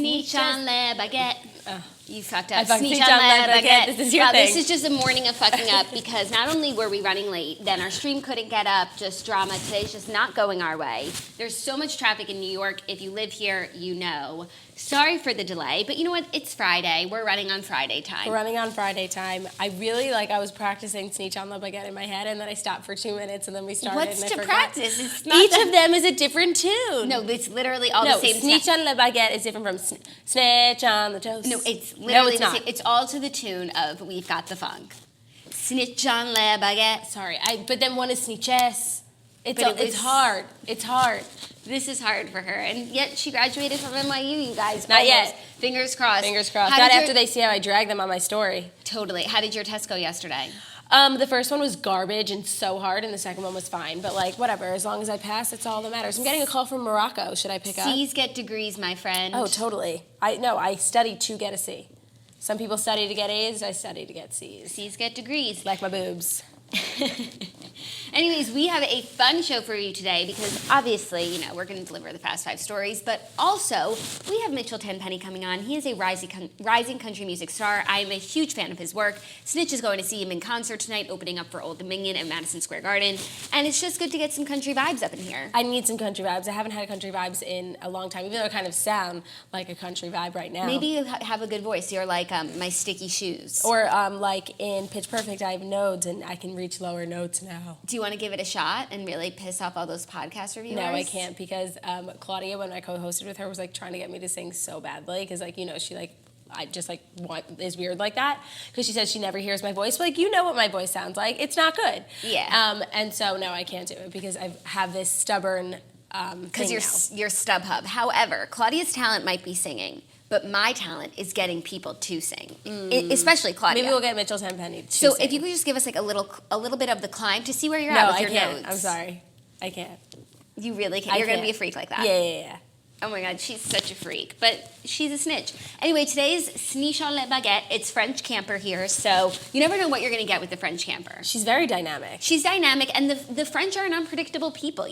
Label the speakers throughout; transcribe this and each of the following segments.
Speaker 1: Sneech on le baguette. You fucked up.
Speaker 2: Sneech on le baguette. This is your thing.
Speaker 1: This is just a morning of fucking up because not only were we running late, then our stream couldn't get up, just drama. Today's just not going our way. There's so much traffic in New York. If you live here, you know. Sorry for the delay, but you know what? It's Friday. We're running on Friday time.
Speaker 2: I really, I was practicing Sneech on le baguette in my head, and then I stopped for 2 minutes, and then we started,
Speaker 1: What's
Speaker 2: and I
Speaker 1: to
Speaker 2: forgot.
Speaker 1: practice? It's not
Speaker 2: Each of them is a different tune.
Speaker 1: No, it's literally all the same.
Speaker 2: Sneech on le baguette is different from Snitch on the toast.
Speaker 1: No, it's literally
Speaker 2: the same.
Speaker 1: It's all to the tune of We've Got the Funk. Snitch on le baguette.
Speaker 2: Sorry, but then one is Sneeches. It's hard. It's hard.
Speaker 1: This is hard for her, and yet she graduated from NYU, you guys.
Speaker 2: Not
Speaker 1: almost.
Speaker 2: yet.
Speaker 1: Fingers crossed.
Speaker 2: Fingers crossed. Not after they see how I drag them on my story.
Speaker 1: Totally. How did your test go yesterday?
Speaker 2: The first one was garbage and so hard, and the second one was fine. But whatever, as long as I pass, it's all that matters. I'm getting a call from Morocco. Should I pick up?
Speaker 1: C's get degrees, my friend.
Speaker 2: Oh, totally. I studied to get a C. Some people study to get A's. I study to get C's.
Speaker 1: C's get degrees.
Speaker 2: Like my boobs.
Speaker 1: Anyways, we have a fun show for you today because obviously, we're going to deliver the Fast 5 stories, but also we have Mitchell Tenpenny coming on. He is a rising country music star. I am a huge fan of his work. Snitch is going to see him in concert tonight, opening up for Old Dominion at Madison Square Garden, and it's just good to get some country vibes up in here.
Speaker 2: I need some country vibes. I haven't had country vibes in a long time, even though I kind of sound like a country vibe right now.
Speaker 1: Maybe you have a good voice. You're like My Sticky Shoes.
Speaker 2: Or like in Pitch Perfect, I have nodes, and I can reach lower notes now.
Speaker 1: Do you want to give it a shot and really piss off all those podcast reviewers?
Speaker 2: No, I can't because Claudia, when I co-hosted with her, was trying to get me to sing so badly because I just is weird like that because she says she never hears my voice. But you know what my voice sounds like. It's not good.
Speaker 1: Yeah.
Speaker 2: And so no, I can't do it because I have this stubborn
Speaker 1: because you're StubHub. However, Claudia's talent might be singing. But my talent is getting people to sing, especially Claudia.
Speaker 2: Maybe we'll get Mitchell Tenpenny to
Speaker 1: sing.
Speaker 2: So
Speaker 1: if you could just give us a little bit of the climb to see where you're at with your notes.
Speaker 2: I'm sorry. I can't.
Speaker 1: You really can't? You're going to be a freak like that?
Speaker 2: Yeah.
Speaker 1: Oh my God, she's such a freak, but she's a snitch. Anyway, today's Sneech on le baguette. It's French Camper here, so you never know what you're going to get with the French Camper.
Speaker 2: She's very dynamic.
Speaker 1: She's dynamic, and the French are an unpredictable people,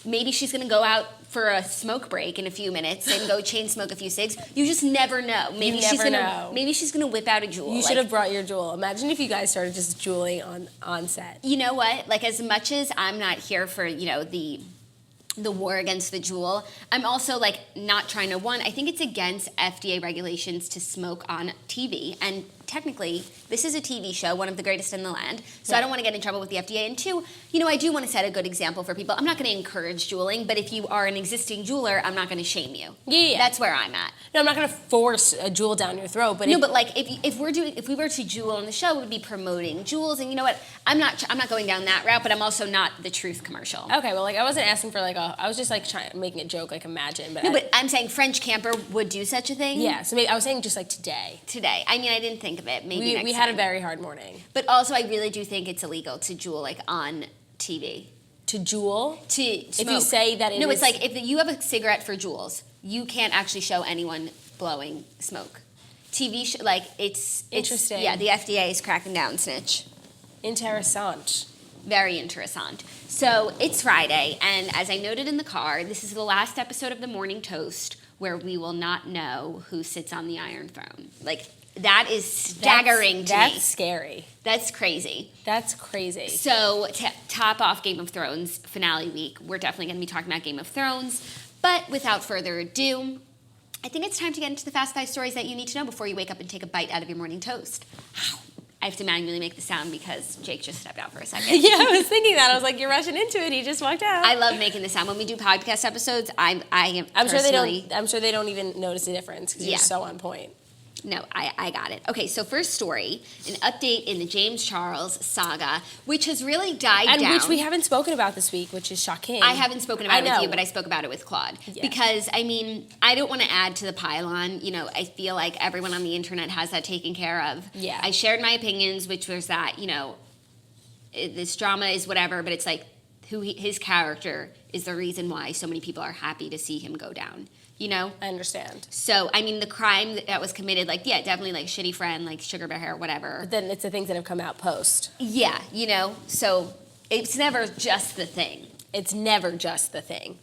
Speaker 1: Maybe she's going to go out for a smoke break in a few minutes and go chain smoke a few cigs. You just never know. Maybe she's gonna whip out a jewel.
Speaker 2: You should have brought your jewel. Imagine if you guys started just jeweling on set.
Speaker 1: You know what? As much as I'm not here for the war against the jewel, I'm also not trying to. One, I think it's against FDA regulations to smoke on TV, and technically this is a TV show, one of the greatest in the land, so I don't want to get in trouble with the FDA. And two, I do want to set a good example for people. I'm not going to encourage jeweling, but if you are an existing jeweler, I'm not going to shame you.
Speaker 2: Yeah.
Speaker 1: That's where I'm at.
Speaker 2: No, I'm not going to force a jewel down your throat, but
Speaker 1: if we were to jewel on the show, we would be promoting jewels, and you know what? I'm not going down that route, but I'm also not the truth commercial.
Speaker 2: Okay, well, I wasn't asking for I was just making a joke, imagine. But
Speaker 1: but I'm saying French Camper would do such a thing.
Speaker 2: Yeah, so maybe I was saying just today.
Speaker 1: Today, I mean, I didn't think of it. Maybe
Speaker 2: we had a very hard morning.
Speaker 1: But also, I really do think it's illegal to jewel on TV.
Speaker 2: To jewel?
Speaker 1: To smoke.
Speaker 2: If you say that
Speaker 1: No, it's if you have a cigarette for jewels, you can't actually show anyone blowing smoke. TV, it's
Speaker 2: interesting.
Speaker 1: Yeah, the FDA is cracking down, snitch.
Speaker 2: Interessant.
Speaker 1: Very interessant. So it's Friday, and as I noted in the car, this is the last episode of the Morning Toast where we will not know who sits on the Iron Throne. That is staggering to me.
Speaker 2: That's scary.
Speaker 1: That's crazy.
Speaker 2: That's crazy.
Speaker 1: So to top off Game of Thrones finale week, we're definitely going to be talking about Game of Thrones. But without further ado, I think it's time to get into the Fast 5 stories that you need to know before you wake up and take a bite out of your morning toast. I have to manually make the sound because Jake just stepped out for a second.
Speaker 2: Yeah, I was thinking that. I was like, you're rushing into it. He just walked out.
Speaker 1: I love making the sound. When we do podcast episodes, I'm
Speaker 2: sure they don't even notice the difference because you're so on point.
Speaker 1: No, I got it. Okay, so first story, an update in the James Charles saga, which has really died down.
Speaker 2: And which we haven't spoken about this week, which is shocking.
Speaker 1: I haven't spoken about it with you, but I spoke about it with Claude.
Speaker 2: Yeah.
Speaker 1: Because, I don't want to add to the pylon. I feel like everyone on the internet has that taken care of.
Speaker 2: Yeah.
Speaker 1: I shared my opinions, which was that, this drama is whatever, but it's his character is the reason why so many people are happy to see him go down. I
Speaker 2: understand.
Speaker 1: So, the crime that was committed, definitely, shitty friend, sugar bear hair, whatever.
Speaker 2: But then it's the things that have come out post.
Speaker 1: Yeah, so it's never just the thing.
Speaker 2: It's never just the thing.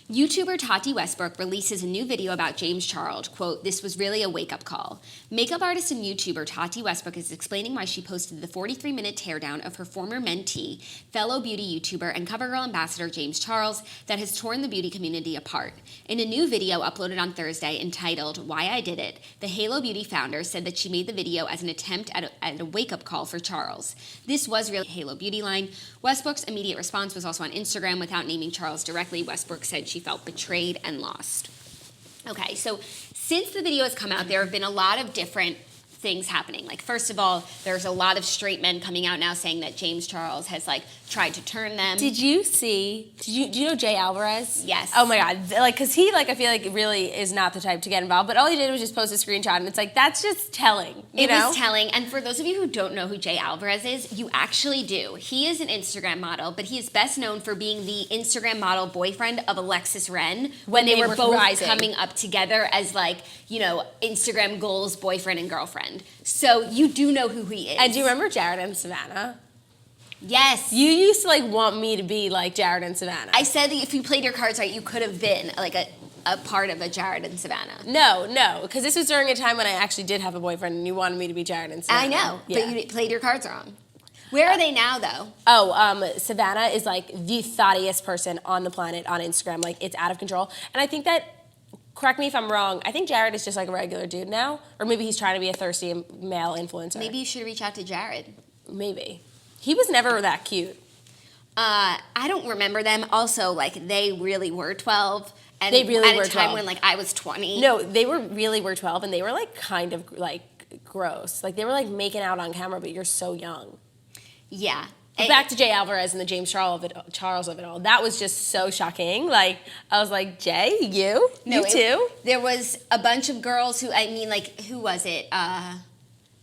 Speaker 1: YouTuber Tati Westbrook releases a new video about James Charles. Quote, "This was really a wake-up call." Makeup artist and YouTuber Tati Westbrook is explaining why she posted the 43-minute teardown of her former mentee, fellow beauty YouTuber and CoverGirl ambassador James Charles that has torn the beauty community apart. In a new video uploaded on Thursday entitled "Why I Did It," the Halo Beauty founder said that she made the video as an attempt at a wake-up call for Charles. This was really Halo Beauty line. Westbrook's immediate response was also on Instagram without naming Charles directly. Westbrook said she felt betrayed and lost. Okay, so since the video has come out, there have been a lot of different things happening. Like, first of all, there's a lot of straight men coming out now saying that James Charles has, like, tried to turn them.
Speaker 2: Do you know Jay Alvarez?
Speaker 1: Yes.
Speaker 2: Oh my God. Like, cause he, like, I feel like really is not the type to get involved, but all he did was just post a screenshot and it's like, that's just telling.
Speaker 1: It was telling. And for those of you who don't know who Jay Alvarez is, you actually do. He is an Instagram model, but he is best known for being the Instagram model boyfriend of Alexis Ren when they were both
Speaker 2: rising.
Speaker 1: coming up together as, like, you know, Instagram goals boyfriend and girlfriend. So you do know who he is.
Speaker 2: And do you remember Jared and Savannah?
Speaker 1: Yes.
Speaker 2: You used to, like, want me to be like Jared and Savannah.
Speaker 1: I said that if you played your cards right, you could have been, like, a part of a Jared and Savannah.
Speaker 2: No, because this was during a time when I actually did have a boyfriend and you wanted me to be Jared and Savannah.
Speaker 1: I know,
Speaker 2: Yeah.
Speaker 1: but you played your cards wrong. Where are they now, though?
Speaker 2: Savannah is, like, the thoughtiest person on the planet on Instagram. Like, it's out of control. And I think that, correct me if I'm wrong, I think Jared is just, like, a regular dude now. Or maybe he's trying to be a thirsty male influencer.
Speaker 1: Maybe you should reach out to Jared.
Speaker 2: Maybe. He was never that cute.
Speaker 1: I don't remember them. Also, like, they really were 12. And
Speaker 2: They really
Speaker 1: at
Speaker 2: were
Speaker 1: a time
Speaker 2: 12.
Speaker 1: when, like, I was 20.
Speaker 2: No, they really were 12, and they were, like, kind of, like, gross. Like, they were, like, making out on camera, but you're so young.
Speaker 1: Yeah.
Speaker 2: But back to Jay Alvarez and the James Charles of it all. That was just so shocking. Like, I was like, Jay, you too?
Speaker 1: There was a bunch of girls who, I mean, like, who was it?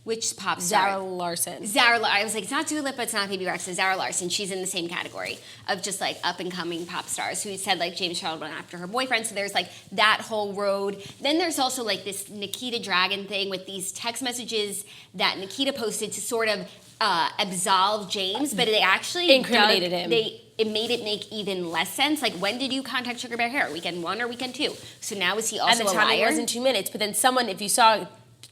Speaker 1: Which pop star?
Speaker 2: Zara Larson.
Speaker 1: I was like, it's not Dua Lipa, it's not Phoebe Rex, it's Zara Larson. She's in the same category of just, like, up-and-coming pop stars who said, like, James Charles went after her boyfriend. So there's, like, that whole road. Then there's also, like, this Nikita Dragon thing with these text messages that Nikita posted to sort of absolve James, but they actually
Speaker 2: incriminated him.
Speaker 1: It made it make even less sense. Like, when did you contact Sugar Bear Hair? Weekend 1 or weekend 2? So now is he also a liar?
Speaker 2: And the timing wasn't 2 minutes, but then someone, if you saw,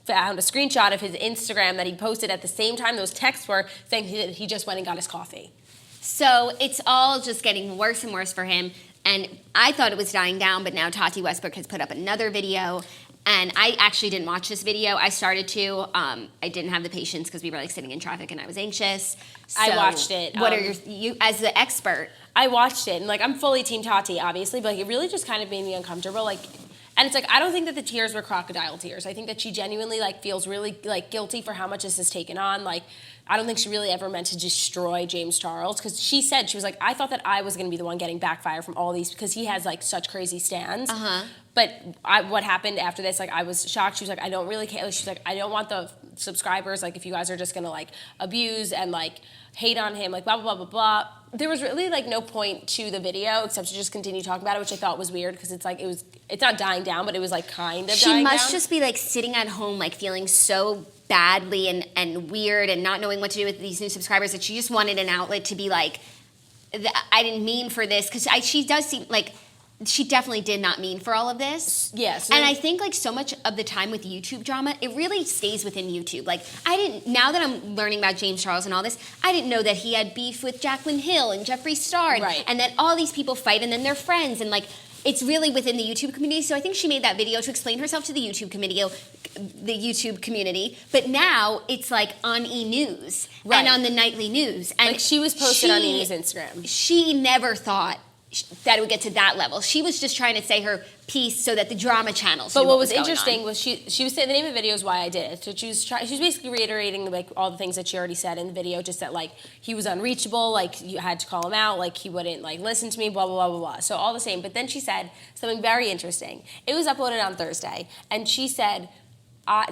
Speaker 2: found a screenshot of his Instagram that he posted at the same time those texts were saying he just went and got his coffee.
Speaker 1: So it's all just getting worse and worse for him. And I thought it was dying down, but now Tati Westbrook has put up another video. And I actually didn't watch this video. I started to. I didn't have the patience because we were, like, sitting in traffic and I was anxious. So
Speaker 2: I watched it.
Speaker 1: What are you as the expert?
Speaker 2: I watched it, and, like, I'm fully Team Tati, obviously, but, like, it really just kind of made me uncomfortable. Like, and it's like, I don't think that the tears were crocodile tears. I think that she genuinely, like, feels really, like, guilty for how much this has taken on. Like, I don't think she really ever meant to destroy James Charles, because she said, she was like, I thought that I was going to be the one getting backfire from all these, because he has, like, such crazy stands. But what happened after this, like, I was shocked. She was like, I don't really care. She's like, I don't want the subscribers, like, if you guys are just going to, like, abuse and, like, hate on him, like, blah, blah, blah, blah, blah. There was really, like, no point to the video except to just continue talking about it, which I thought was weird, because it's like, it's not dying down, but it was, like, kind of dying down.
Speaker 1: She must just be, like, sitting at home, like, feeling so badly and weird and not knowing what to do with these new subscribers that she just wanted an outlet to be like, I didn't mean for this, because she does seem like she definitely did not mean for all of this.
Speaker 2: Yes.
Speaker 1: And I think, like, so much of the time with YouTube drama, it really stays within YouTube. Like, now that I'm learning about James Charles and all this, I didn't know that he had beef with Jaclyn Hill and Jeffree Star.
Speaker 2: Right.
Speaker 1: And that all these people fight and then they're friends. And, like, it's really within the YouTube community. So I think she made that video to explain herself to the YouTube community. But now it's, like, on E! News and on the nightly news. And
Speaker 2: like, she was posted on E! News Instagram.
Speaker 1: She never thought that it would get to that level. She was just trying to say her piece so that the drama channels.
Speaker 2: But what was interesting was she was saying the name of the video is Why I Did It. So she was basically reiterating, like, all the things that she already said in the video, just that, like, he was unreachable, like, you had to call him out, like, he wouldn't, like, listen to me, blah, blah, blah, blah, blah. So all the same. But then she said something very interesting. It was uploaded on Thursday, and she said,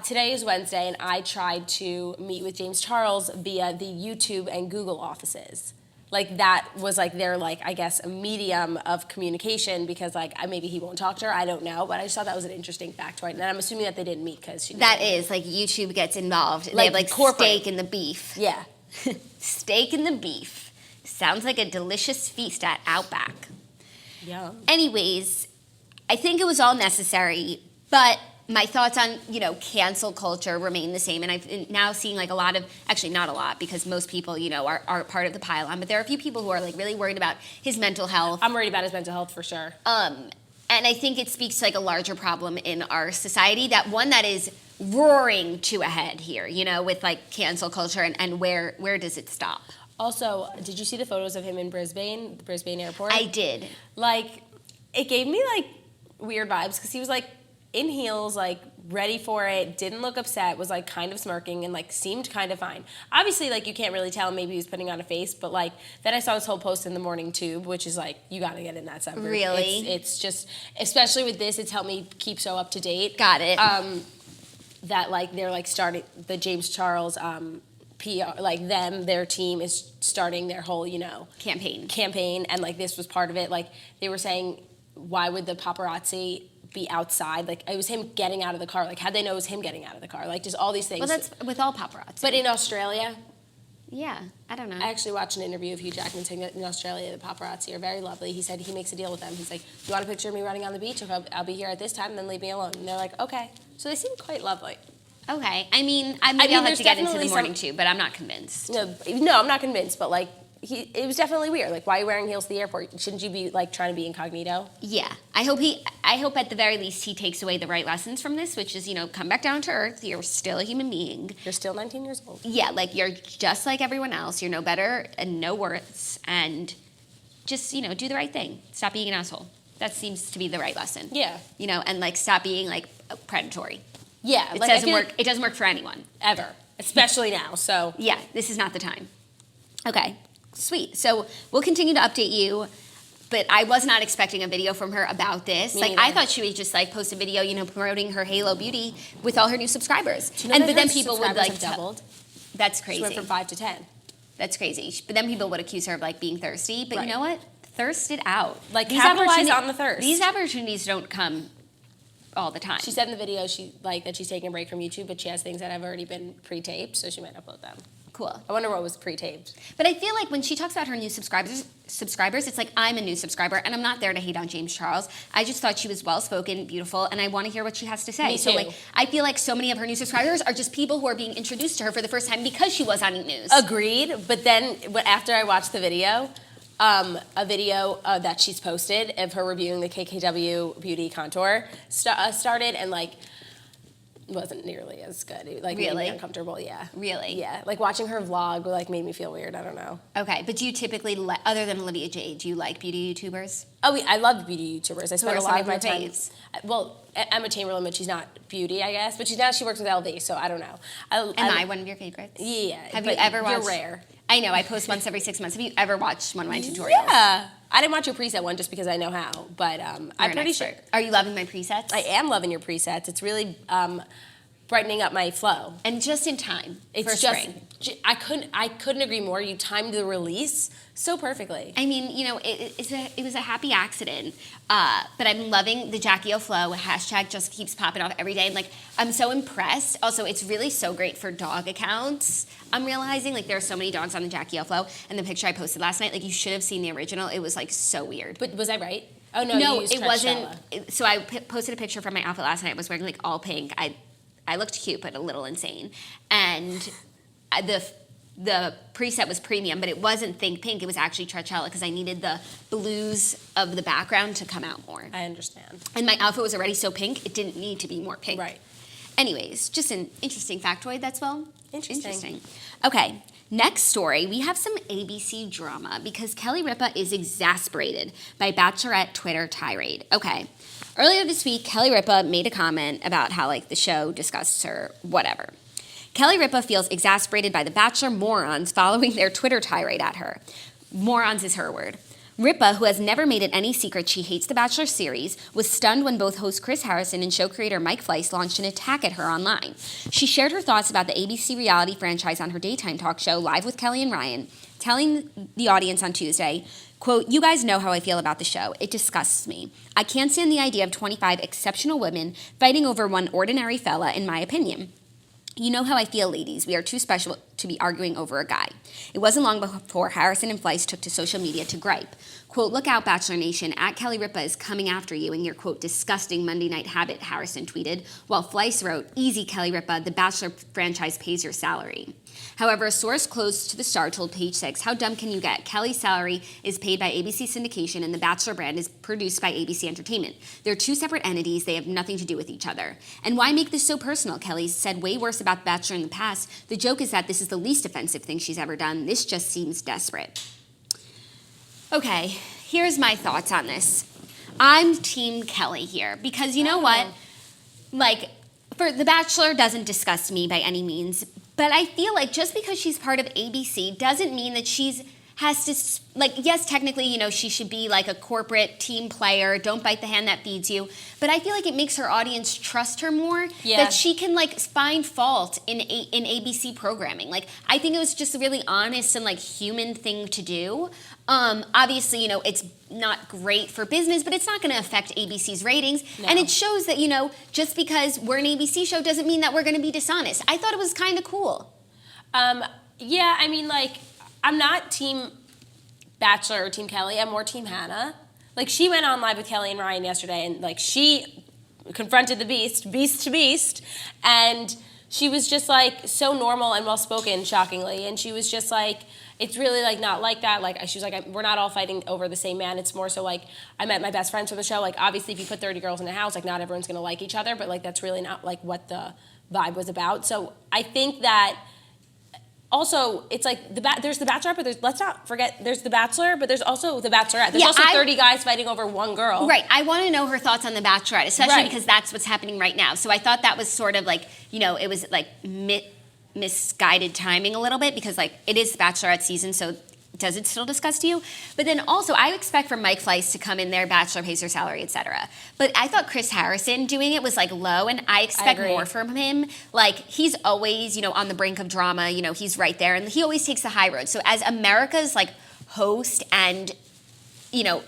Speaker 2: today is Wednesday, and I tried to meet with James Charles via the YouTube and Google offices. Like, that was, like, their, like, I guess, a medium of communication, because, like, maybe he won't talk to her, I don't know, but I just thought that was an interesting factoid, and I'm assuming that they didn't meet because she...
Speaker 1: That is, like, YouTube gets involved.
Speaker 2: Like,
Speaker 1: they have, like,
Speaker 2: corporate.
Speaker 1: steak in the beef.
Speaker 2: Yeah.
Speaker 1: Steak in the beef. Sounds like a delicious feast at Outback.
Speaker 2: Yum.
Speaker 1: Anyways, I think it was all necessary, but my thoughts on, cancel culture remain the same. And I've now seeing like a lot of, actually not a lot, because most people, are part of the pylon, but there are a few people who are like really worried about his mental health.
Speaker 2: I'm worried about his mental health for sure.
Speaker 1: And I think it speaks to like a larger problem in our society, that is roaring to a head here, with like cancel culture and where does it stop?
Speaker 2: Also, did you see the photos of him in Brisbane, the Brisbane airport?
Speaker 1: I did.
Speaker 2: Like, it gave me like weird vibes because he was like in heels, like ready for it, didn't look upset, was like kind of smirking and like seemed kind of fine. Obviously, like you can't really tell, maybe he was putting on a face, but like then I saw this whole post in the morning tube, which is like, you gotta get in that subgroup.
Speaker 1: Really?
Speaker 2: It's just, especially with this, it's helped me keep so up to date.
Speaker 1: Got it.
Speaker 2: That like they're like starting, the James Charles PR, like their team is starting their whole, campaign, and like this was part of it. Like they were saying, why would the paparazzi be outside? Like it was him getting out of the car. Like how'd they know it was him getting out of the car? Like just all these things.
Speaker 1: Well, that's with all paparazzi.
Speaker 2: But in Australia,
Speaker 1: yeah, I don't know.
Speaker 2: I actually watched an interview of Hugh Jackman saying that in Australia the paparazzi are very lovely. He said he makes a deal with them. He's like, you want a picture of me running on the beach? Okay, I'll be here at this time, then leave me alone. And they're like, okay. So they seem quite lovely.
Speaker 1: Okay. I mean, I'll have to get into the morning too, but I'm not convinced.
Speaker 2: No, I'm not convinced, but like, it was definitely weird. Like, why are you wearing heels to the airport? Shouldn't you be like trying to be incognito?
Speaker 1: Yeah. I hope at the very least he takes away the right lessons from this, which is, come back down to earth. You're still a human being.
Speaker 2: You're still 19 years old.
Speaker 1: Yeah, like you're just like everyone else. You're no better and no worse, and just, do the right thing. Stop being an asshole. That seems to be the right lesson.
Speaker 2: Yeah.
Speaker 1: And like stop being like predatory.
Speaker 2: Yeah.
Speaker 1: It doesn't work. It doesn't work for anyone.
Speaker 2: Ever. Especially now, so.
Speaker 1: Yeah, this is not the time. Okay. Sweet. So we'll continue to update you, but I was not expecting a video from her about this.
Speaker 2: Me
Speaker 1: like
Speaker 2: neither.
Speaker 1: I thought she would just like post a video, promoting her Halo Beauty with all her new subscribers.
Speaker 2: Do you know that
Speaker 1: but then
Speaker 2: her
Speaker 1: people would
Speaker 2: subscribers
Speaker 1: like
Speaker 2: have doubled.
Speaker 1: That's
Speaker 2: She
Speaker 1: crazy.
Speaker 2: went from 5 to 10.
Speaker 1: That's crazy. But then people would accuse her of like being thirsty. But
Speaker 2: Right.
Speaker 1: you know what? Thirst it out.
Speaker 2: Like, capitalize on the thirst.
Speaker 1: These opportunities don't come all the time.
Speaker 2: She said in the video that she's taking a break from YouTube, but she has things that have already been pre-taped, so she might upload them.
Speaker 1: Cool.
Speaker 2: I wonder what was pre-taped.
Speaker 1: But I feel like when she talks about her new subscribers, it's like I'm a new subscriber, and I'm not there to hate on James Charles. I just thought she was well-spoken, beautiful, and I want to hear what she has to say.
Speaker 2: Me
Speaker 1: So
Speaker 2: too.
Speaker 1: like, I feel like so many of her new subscribers are just people who are being introduced to her for the first time because she was on Eat News.
Speaker 2: Agreed, but then after I watched the video, a video that she's posted of her reviewing the KKW Beauty Contour started, and like, wasn't nearly as good. It like made
Speaker 1: Really?
Speaker 2: me uncomfortable. Yeah.
Speaker 1: Really?
Speaker 2: Yeah. Like watching her vlog like made me feel weird. I don't know.
Speaker 1: Okay, but do you typically, other than Olivia Jade, do you like beauty YouTubers?
Speaker 2: Oh, I love beauty YouTubers. I spend
Speaker 1: are
Speaker 2: a
Speaker 1: some
Speaker 2: lot
Speaker 1: of
Speaker 2: of my
Speaker 1: your
Speaker 2: time.
Speaker 1: faves?
Speaker 2: Well, Emma Chamberlain, but she's not beauty, I guess. But she works with LV, so I don't know.
Speaker 1: Am I one of your favorites?
Speaker 2: Yeah.
Speaker 1: Have you
Speaker 2: but
Speaker 1: ever watched?
Speaker 2: You're rare.
Speaker 1: I know. I post once every 6 months. Have you ever watched one of my tutorials?
Speaker 2: Yeah. I didn't watch your preset one just because I know how, but I'm
Speaker 1: You're
Speaker 2: pretty
Speaker 1: an
Speaker 2: sure.
Speaker 1: expert. Are you loving my presets?
Speaker 2: I am loving your presets. It's really brightening up my flow.
Speaker 1: And just in time
Speaker 2: It's
Speaker 1: for
Speaker 2: just
Speaker 1: spring.
Speaker 2: I couldn't agree more. You timed the release so perfectly.
Speaker 1: I mean, it was a happy accident, but I'm loving the Jackie O Flow hashtag. Just keeps popping off every day, and like I'm so impressed. Also, it's really so great for dog accounts. I'm realizing like there are so many dogs on the Jackie O Flow, and the picture I posted last night, like you should have seen the original. It was like so weird.
Speaker 2: But was I right? Oh no,
Speaker 1: No,
Speaker 2: you used
Speaker 1: it wasn't.
Speaker 2: Treshella.
Speaker 1: So I posted a picture from my outfit last night. I was wearing like all pink. I looked cute, but a little insane. And the preset was premium, but it wasn't Think Pink. It was actually Treshella because I needed the blues of the background to come out more.
Speaker 2: I understand.
Speaker 1: And my outfit was already so pink, it didn't need to be more pink.
Speaker 2: Right.
Speaker 1: Anyways, just an interesting factoid, that's well.
Speaker 2: Interesting.
Speaker 1: Okay, next story. We have some ABC drama because Kelly Ripa is exasperated by Bachelorette Twitter tirade. Okay. Earlier this week, Kelly Ripa made a comment about how like the show discussed her, whatever. Kelly Ripa feels exasperated by the Bachelor morons following their Twitter tirade at her. Morons is her word. Ripa, who has never made it any secret she hates the Bachelor series, was stunned when both host Chris Harrison and show creator Mike Fleiss launched an attack at her online. She shared her thoughts about the ABC reality franchise on her daytime talk show, Live with Kelly and Ryan, telling the audience on Tuesday, quote, "You guys know how I feel about the show. It disgusts me. I can't stand the idea of 25 exceptional women fighting over one ordinary fella, in my opinion. You know how I feel, ladies. We are too to be arguing over a guy. It wasn't long before Harrison and Fleiss took to social media to gripe. Quote, look out, Bachelor Nation, at Kelly Ripa is coming after you in your, quote, disgusting Monday night habit, Harrison tweeted, while Fleiss wrote, easy, Kelly Ripa, the Bachelor franchise pays your salary. However, a source close to the Star told Page Six, how dumb can you get? Kelly's salary is paid by ABC Syndication and the Bachelor brand is produced by ABC Entertainment. They're two separate entities. They have nothing to do with each other. And why make this so personal? Kelly said way worse about The Bachelor in the past. The joke is that this is the least offensive thing she's ever done. This just seems desperate. Okay, here's my thoughts on this. I'm Team Kelly here because you know what? Like, for The Bachelor doesn't disgust me by any means, but I feel like just because she's part of ABC doesn't mean that has to, like, yes, technically, you know, she should be like a corporate team player, don't bite the hand that feeds you, but I feel like it makes her audience trust her more, that she can, like, find fault in ABC programming. Like, I think it was just a really honest and, like, human thing to do. Obviously, you know, it's not great for business, but it's not going to affect ABC's ratings. No. And it shows that, you know, just because we're an ABC show doesn't mean that we're going to be dishonest. I thought it was kind of cool.
Speaker 2: Yeah, I mean, like, I'm not Team Bachelor or Team Kelly. I'm more Team Hannah. Like, she went on live with Kelly and Ryan yesterday, and, like, she confronted the beast to beast, and she was just, like, so normal and well-spoken, shockingly, and she was just, like, it's really, like, not like that. Like, she was like, we're not all fighting over the same man. It's more so, like, I met my best friends from the show. Like, obviously, if you put 30 girls in a house, like, not everyone's going to like each other, but, like, that's really not, like, what the vibe was about. So I think that also, it's like, there's The Bachelor, but let's not forget, there's The Bachelor, but there's also The Bachelorette. There's also 30 guys fighting over one girl.
Speaker 1: Right. I want to know her thoughts on The Bachelorette, especially because that's what's happening right now. So I thought that was sort of like, you know, it was like misguided timing a little bit because, like, it is The Bachelorette season, so does it still disgust you? But then also, I expect for Mike Fleiss to come in there, Bachelor pays her salary, etc. But I thought Chris Harrison doing it was, like, low, and I expect more from him. Like, he's always, you know, on the brink of drama. You know, he's right there, and he always takes the high road. So as America's, like, host and, you know,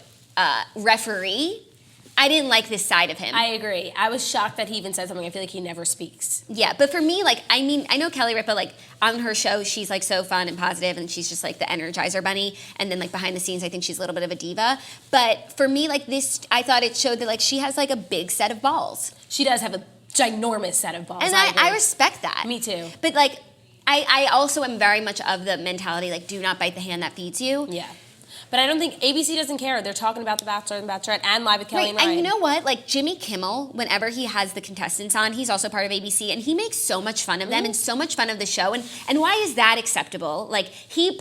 Speaker 1: referee, I didn't like this side of him.
Speaker 2: I agree. I was shocked that he even said something. I feel like he never speaks.
Speaker 1: Yeah, but for me, like, I mean, I know Kelly Ripa, like, on her show, she's, like, so fun and positive, and she's just, like, the Energizer Bunny. And then, like, behind the scenes, I think she's a little bit of a diva. But for me, like, this, I thought it showed that, like, she has, like, a big set of balls.
Speaker 2: She does have a ginormous set of balls.
Speaker 1: And I respect that.
Speaker 2: Me too.
Speaker 1: But, like, I also am very much of the mentality, like, do not bite the hand that feeds you.
Speaker 2: Yeah. But I don't think ABC doesn't care. They're talking about The Bachelor and Bachelorette and Live with Kelly and Ryan.
Speaker 1: And you know what? Like, Jimmy Kimmel, whenever he has the contestants on, he's also part of ABC, and he makes so much fun of them and so much fun of the show. And why is that acceptable? Like, he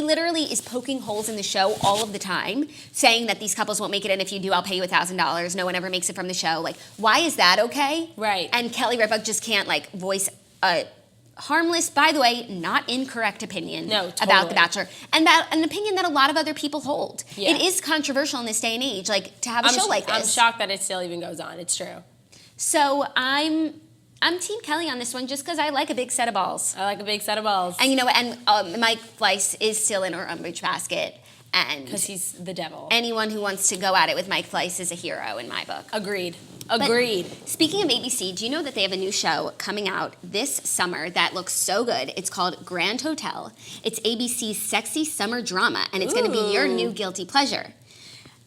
Speaker 1: literally is poking holes in the show all of the time, saying that these couples won't make it, and if you do, I'll pay you $1,000. No one ever makes it from the show. Like, why is that okay?
Speaker 2: Right.
Speaker 1: And Kelly Ripa just can't, like, voice a harmless, by the way, not incorrect opinion about The Bachelor, and about an opinion that a lot of other people hold. Yeah. It is controversial in this day and age, like, to have a show like this.
Speaker 2: I'm shocked that it still even goes on. It's true.
Speaker 1: So I'm Team Kelly on this one just because I like a big set of balls.
Speaker 2: I like a big set of balls.
Speaker 1: And you know what? And Mike Fleiss is still in her umbrage basket. And
Speaker 2: because he's the devil.
Speaker 1: Anyone who wants to go at it with Mike Fleiss is a hero in my book.
Speaker 2: Agreed.
Speaker 1: But speaking of ABC, do you know that they have a new show coming out this summer that looks so good? It's called Grand Hotel. It's ABC's sexy summer drama, and it's going to be your new guilty pleasure.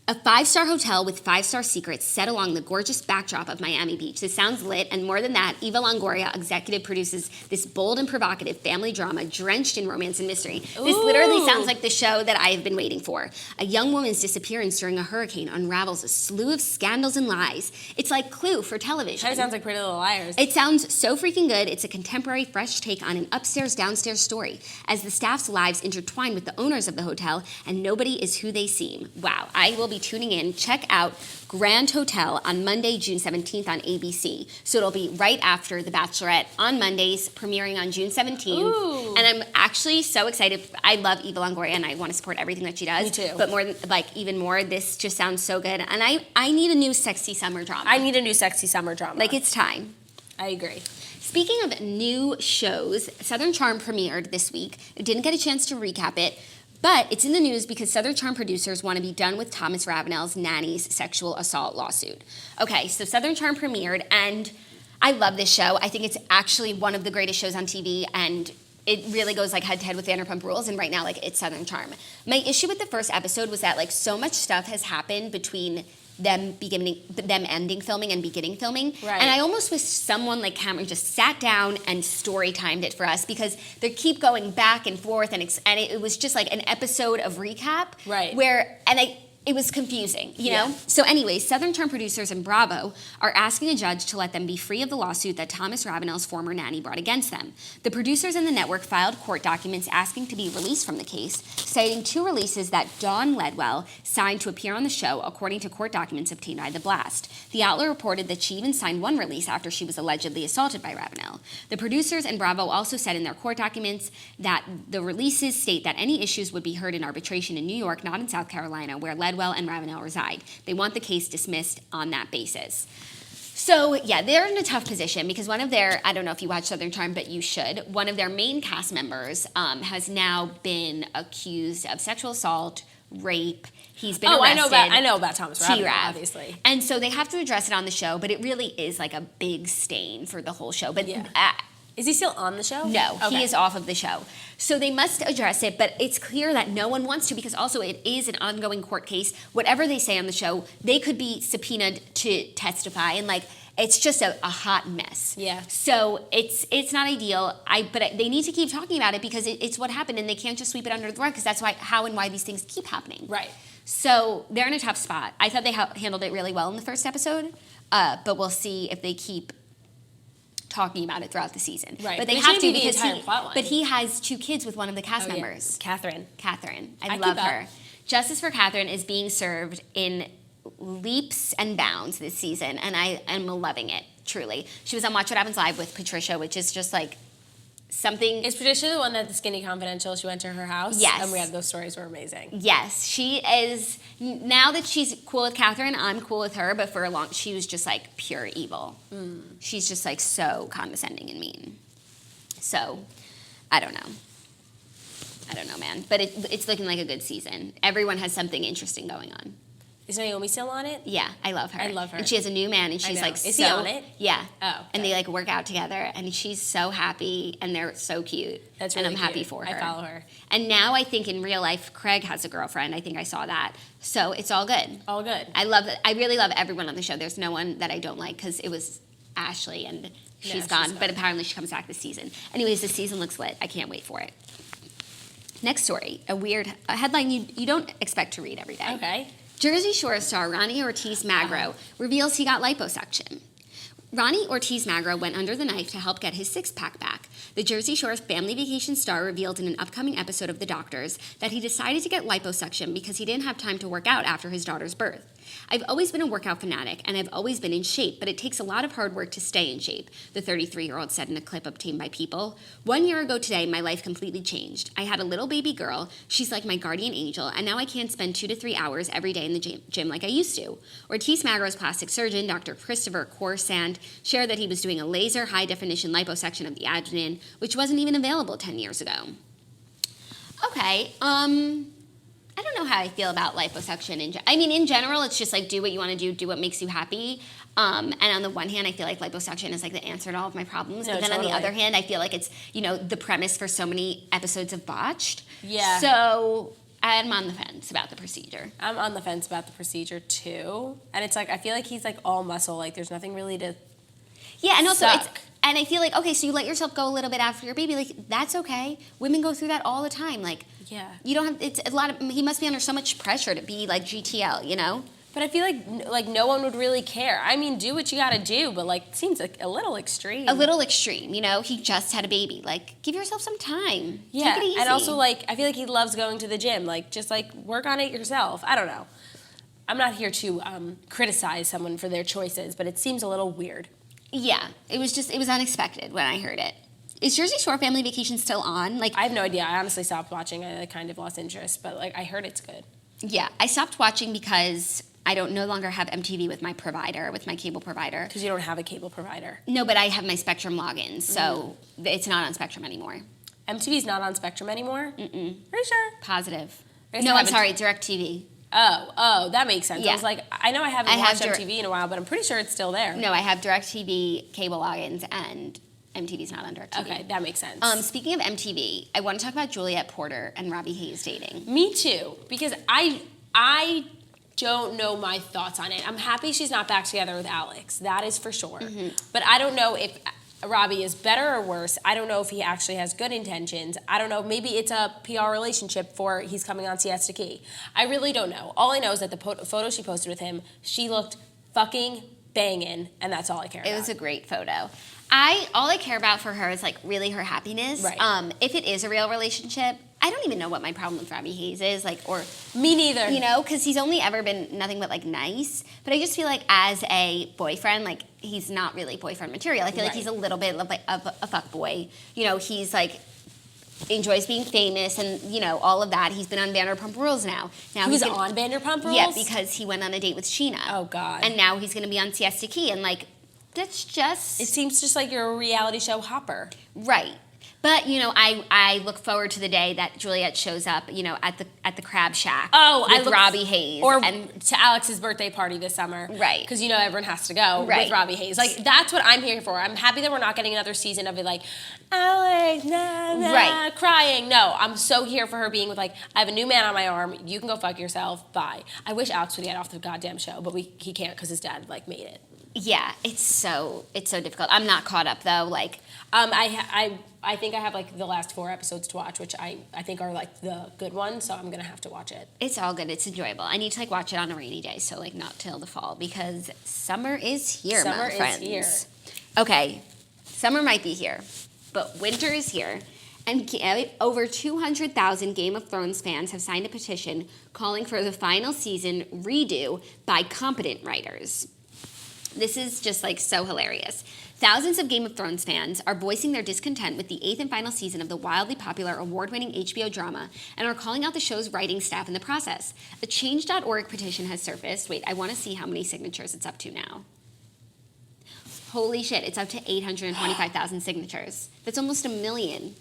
Speaker 1: A 5-star hotel with 5-star secrets set along the gorgeous backdrop of Miami Beach. This sounds lit, and more than that, Eva Longoria, executive, produces this bold and provocative family drama drenched in romance and mystery. This literally sounds like the show that I have been waiting for. A young woman's disappearance during a hurricane unravels a slew of scandals and lies. It's like Clue for television.
Speaker 2: Kind of sounds like Pretty Little Liars.
Speaker 1: It sounds so freaking good. It's a contemporary, fresh take on an upstairs-downstairs story as the staff's lives intertwine with the owners of the hotel, and nobody is who they seem. Wow, I will be tuning in. Check out Grand Hotel on Monday, June 17th on ABC. So it'll be right after The Bachelorette on Mondays, premiering on June 17th.
Speaker 2: Ooh.
Speaker 1: And I'm actually so excited. I love Eva Longoria, and I want to support everything that she does.
Speaker 2: Me too.
Speaker 1: But more than, like, even more, this just sounds so good. And I need a new sexy summer drama.
Speaker 2: I need a new sexy summer drama.
Speaker 1: Like, it's time.
Speaker 2: I agree.
Speaker 1: Speaking of new shows, Southern Charm premiered this week. I didn't get a chance to recap it, but it's in the news because Southern Charm producers want to be done with Thomas Ravenel's nanny's sexual assault lawsuit. Okay, so Southern Charm premiered, and I love this show. I think it's actually one of the greatest shows on TV, and it really goes like head to head with Vanderpump Rules, and right now like it's Southern Charm. My issue with the first episode was that like so much stuff has happened between them ending filming and beginning filming,
Speaker 2: right.
Speaker 1: And I almost wish someone like Cameron just sat down and story timed it for us, because they keep going back and forth, and it was just like an episode of recap,
Speaker 2: right?
Speaker 1: It was confusing, you know? So anyway, Southern Charm producers and Bravo are asking a judge to let them be free of the lawsuit that Thomas Ravenel's former nanny brought against them. The producers and the network filed court documents asking to be released from the case, citing 2 releases that Dawn Ledwell signed to appear on the show, according to court documents obtained by The Blast. The outlet reported that she even signed 1 release after she was allegedly assaulted by Ravenel. The producers and Bravo also said in their court documents that the releases state that any issues would be heard in arbitration in New York, not in South Carolina, where Ledwell and Ravenel reside. They want the case dismissed on that basis. So, yeah, they're in a tough position because one of their, I don't know if you watch Southern Charm, but you should, one of their main cast members has now been accused of sexual assault, rape. He's been arrested.
Speaker 2: I know about Thomas Ravenel, obviously.
Speaker 1: And so they have to address it on the show, but it really is like a big stain for the whole show. But
Speaker 2: is he still on the show?
Speaker 1: No, he is off of the show. So they must address it, but it's clear that no one wants to, because also it is an ongoing court case. Whatever they say on the show, they could be subpoenaed to testify, and like it's just a hot mess.
Speaker 2: Yeah.
Speaker 1: So it's not ideal. But they need to keep talking about it because it's what happened, and they can't just sweep it under the rug, because that's how and why these things keep happening.
Speaker 2: Right.
Speaker 1: So they're in a tough spot. I thought they handled it really well in the first episode, but we'll see if they keep talking about it throughout the season.
Speaker 2: Right.
Speaker 1: But they have to, because he
Speaker 2: he
Speaker 1: has 2 kids with one of the cast members.
Speaker 2: Catherine.
Speaker 1: I love her. Justice for Catherine is being served in leaps and bounds this season, and I am loving it, truly. She was on Watch What Happens Live with Patricia, which is just like something.
Speaker 2: Is Patricia the one that the Skinny Confidential, she went to her house?
Speaker 1: Yes.
Speaker 2: And we had those stories were amazing.
Speaker 1: Yes, she is. Now that she's cool with Catherine, I'm cool with her, but for a long, she was just like pure evil. She's just like so condescending and mean. So, I don't know, man. But it's looking like a good season. Everyone has something interesting going on.
Speaker 2: Is Naomi still on it?
Speaker 1: Yeah, I love her.
Speaker 2: I love her.
Speaker 1: And she has a new man, and she's like,
Speaker 2: is he on it?
Speaker 1: Yeah.
Speaker 2: Oh. Okay.
Speaker 1: And they like work out together, and she's so happy, and they're so cute.
Speaker 2: That's really
Speaker 1: And I'm happy
Speaker 2: cute.
Speaker 1: for her.
Speaker 2: I follow her.
Speaker 1: And now I think in real life, Craig has a girlfriend. I think I saw that. So it's all good.
Speaker 2: All good.
Speaker 1: I really love everyone on the show. There's no one that I don't like, because it was Ashley, and she's gone. But apparently she comes back this season. Anyways, this season looks lit. I can't wait for it. Next story, a headline you don't expect to read every day.
Speaker 2: Okay.
Speaker 1: Jersey Shore star Ronnie Ortiz-Magro reveals he got liposuction. Ronnie Ortiz-Magro went under the knife to help get his six-pack back. The Jersey Shore family vacation star revealed in an upcoming episode of The Doctors that he decided to get liposuction because he didn't have time to work out after his daughter's birth. I've always been a workout fanatic, and I've always been in shape, but it takes a lot of hard work to stay in shape, the 33-year-old said in a clip obtained by People. 1 year ago today, my life completely changed. I had a little baby girl. She's like my guardian angel, and now I can't spend 2 to 3 hours every day in the gym like I used to. Ortiz-Magro's plastic surgeon, Dr. Christopher Corsand, shared that he was doing a laser high-definition liposuction of the abdomen, which wasn't even available 10 years ago. Okay, I don't know how I feel about liposuction. In general, it's just like do what you want to do what makes you happy. And on the one hand, I feel like liposuction is like the answer to all of my problems. But then on the other hand, I feel like it's, the premise for so many episodes of Botched.
Speaker 2: Yeah.
Speaker 1: So I'm on the fence about the procedure.
Speaker 2: I'm on the fence about the procedure too. And it's like, I feel like he's like all muscle. Like there's nothing really to
Speaker 1: Yeah, and also
Speaker 2: suck.
Speaker 1: And I feel like, okay, so you let yourself go a little bit after your baby. Like, that's okay. Women go through that all the time. Like,
Speaker 2: yeah.
Speaker 1: You don't have, it's a lot of, he must be under so much pressure to be like GTL,
Speaker 2: But I feel like no one would really care. I mean, do what you gotta do, but like, it seems like a little extreme.
Speaker 1: A little extreme, he just had a baby. Like, give yourself some time.
Speaker 2: Yeah,
Speaker 1: Take it easy.
Speaker 2: and also like, I feel like he loves going to the gym. Like, just like work on it yourself. I don't know. I'm not here to criticize someone for their choices, but it seems a little weird.
Speaker 1: Yeah, it was unexpected when I heard it. Is Jersey Shore Family Vacation still on? Like,
Speaker 2: I have no idea. I honestly stopped watching. I kind of lost interest, but like, I heard it's good.
Speaker 1: Yeah, I stopped watching because I no longer have MTV with my cable provider.
Speaker 2: Because you don't have a cable provider.
Speaker 1: No, but I have my Spectrum login, so it's not on Spectrum anymore.
Speaker 2: MTV's not on Spectrum anymore?
Speaker 1: Mm-mm.
Speaker 2: Pretty sure?
Speaker 1: Positive. No, I'm sorry, DirecTV.
Speaker 2: Oh, that makes sense.
Speaker 1: Yeah.
Speaker 2: I was like, I know I haven't watched MTV in a while, but I'm pretty sure it's still there.
Speaker 1: No, I have DirecTV cable logins and MTV's not on DirecTV.
Speaker 2: Okay, that makes sense.
Speaker 1: Speaking of MTV, I want to talk about Juliet Porter and Robbie Hayes dating.
Speaker 2: Me too, because I don't know my thoughts on it. I'm happy she's not back together with Alex. That is for sure. But I don't know if Robbie is better or worse. I don't know if he actually has good intentions. I don't know. Maybe it's a PR relationship for he's coming on Siesta Key. I really don't know. All I know is that the photo she posted with him, she looked fucking banging, and that's all I care about.
Speaker 1: It was a great photo. All I care about for her is like really her happiness.
Speaker 2: Right.
Speaker 1: If it is a real relationship, I don't even know what my problem with Robbie Hayes is, or
Speaker 2: me neither.
Speaker 1: You know, because he's only ever been nothing but like nice. But I just feel like as a boyfriend, like he's not really boyfriend material. I feel like he's a little bit of a fuck boy. You know, he's like enjoys being famous and you know all of that. He's been on Vanderpump Rules now.
Speaker 2: Now he's on Vanderpump Rules.
Speaker 1: Yeah, because he went on a date with Sheena.
Speaker 2: Oh God.
Speaker 1: And now he's going to be on Siesta Key, and like that's just.
Speaker 2: It seems just like you're a reality show hopper.
Speaker 1: Right. But you know, I look forward to the day that Juliet shows up, you know, at the Crab Shack. With Robbie Hayes,
Speaker 2: and to Alex's birthday party this summer,
Speaker 1: right?
Speaker 2: Because you know everyone has to go with Robbie Hayes. Like that's what I'm here for. I'm happy that we're not getting another season of it, like Alex, crying. No, I'm so here for her being with like I have a new man on my arm. You can go fuck yourself. Bye. I wish Alex would get off the goddamn show, but he can't because his dad like made it.
Speaker 1: Yeah, it's so difficult. I'm not caught up though. Like,
Speaker 2: I think I have like the last 4 episodes to watch, which I think are like the good ones. So I'm gonna have to watch it.
Speaker 1: It's all good. It's enjoyable. I need to like watch it on a rainy day, so like not till the fall because summer is here, my friends.
Speaker 2: Summer is here.
Speaker 1: Okay, summer might be here, but winter is here. And over 200,000 Game of Thrones fans have signed a petition calling for the final season redo by competent writers. This is just like so hilarious. Thousands of Game of Thrones fans are voicing their discontent with the 8th and final season of the wildly popular award-winning HBO drama and are calling out the show's writing staff in the process. A Change.org petition has surfaced. Wait, I want to see how many signatures it's up to now. Holy shit, it's up to 825,000 signatures. That's almost 1 million.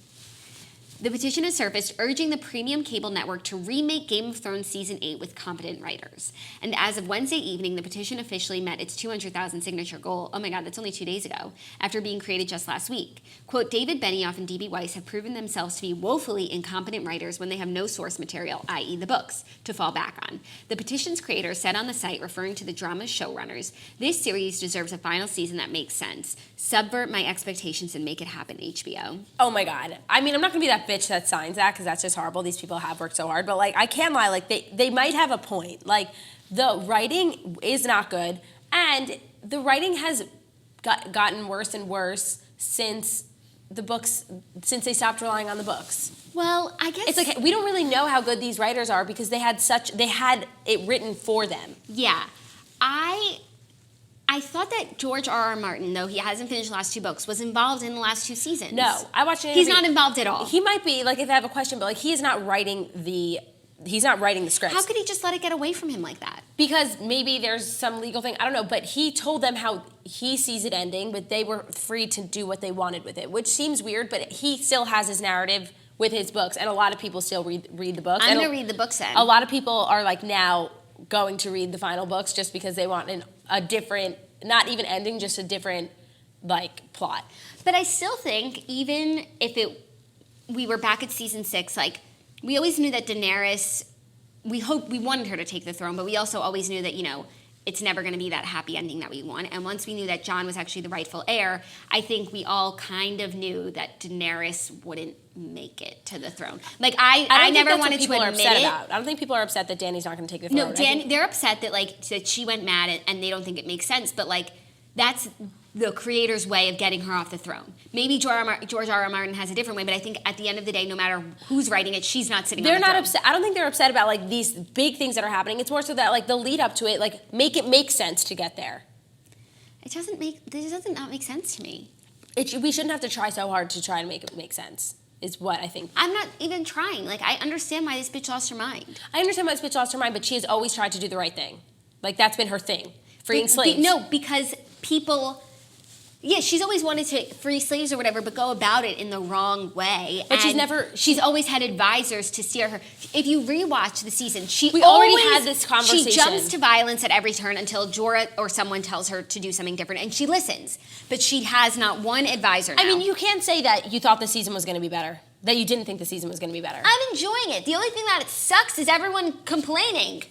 Speaker 1: The petition has surfaced urging the premium cable network to remake Game of Thrones Season 8 with competent writers. And as of Wednesday evening, the petition officially met its 200,000 signature goal. Oh my God, that's only 2 days ago, after being created just last week. Quote, David Benioff and D.B. Weiss have proven themselves to be woefully incompetent writers when they have no source material, i.e. the books, to fall back on. The petition's creators said on the site, referring to the drama's showrunners, this series deserves a final season that makes sense. Subvert my expectations and make it happen, HBO.
Speaker 2: Oh my God. I mean, I'm not gonna be that bitch that signs that because that's just horrible. These people have worked so hard, but like I can't lie, like they might have a point. Like the writing is not good, and the writing has gotten worse and worse since they stopped relying on the books.
Speaker 1: Well, I guess
Speaker 2: it's like we don't really know how good these writers are because they had it written for them.
Speaker 1: Yeah, I thought that George R.R. Martin, though he hasn't finished the last 2 books, was involved in the last 2 seasons.
Speaker 2: No, I watched it.
Speaker 1: He's not involved at all.
Speaker 2: He might be, like, if I have a question, but like he's not writing the scripts.
Speaker 1: How could he just let it get away from him like that?
Speaker 2: Because maybe there's some legal thing. I don't know, but he told them how he sees it ending, but they were free to do what they wanted with it, which seems weird, but he still has his narrative with his books, and a lot of people still read the books.
Speaker 1: I'm going to read the books then.
Speaker 2: A lot of people are like now going to read the final books just because they want a different, not even ending, just a different like plot.
Speaker 1: But I still think even if we were back at season 6, like we always knew that Daenerys, we wanted her to take the throne, but we also always knew that, you know, it's never going to be that happy ending that we want. And once we knew that Jon was actually the rightful heir, I think we all kind of knew that Daenerys wouldn't make it to the throne. Like I never wanted to admit it.
Speaker 2: I don't think people are upset that Dany's not going to take the throne.
Speaker 1: No, they're upset that she went mad and they don't think it makes sense. But like that's the creator's way of getting her off the throne. Maybe George R.R. Martin has a different way, but I think at the end of the day, no matter who's writing it, she's not sitting on the throne.
Speaker 2: They're not upset. I don't think they're upset about like these big things that are happening. It's more so that like the lead up to it, like make it make sense to get there.
Speaker 1: This does not make sense to me.
Speaker 2: We shouldn't have to try so hard to try to make it make sense, is what I think.
Speaker 1: I'm not even trying. Like, I understand why this bitch lost her mind.
Speaker 2: I understand why this bitch lost her mind, but she has always tried to do the right thing. Like, that's been her thing. Freeing slaves.
Speaker 1: No, because people Yeah, she's always wanted to free slaves or whatever, but go about it in the wrong way.
Speaker 2: But
Speaker 1: And she's always had advisors to steer her. If you rewatch the season,
Speaker 2: We already had this conversation.
Speaker 1: She jumps to violence at every turn until Jorah or someone tells her to do something different, and she listens. But she has not one advisor now.
Speaker 2: I mean, you can't say that you thought the season was going to be better. That you didn't think the season was going to be better.
Speaker 1: I'm enjoying it. The only thing that sucks is everyone complaining.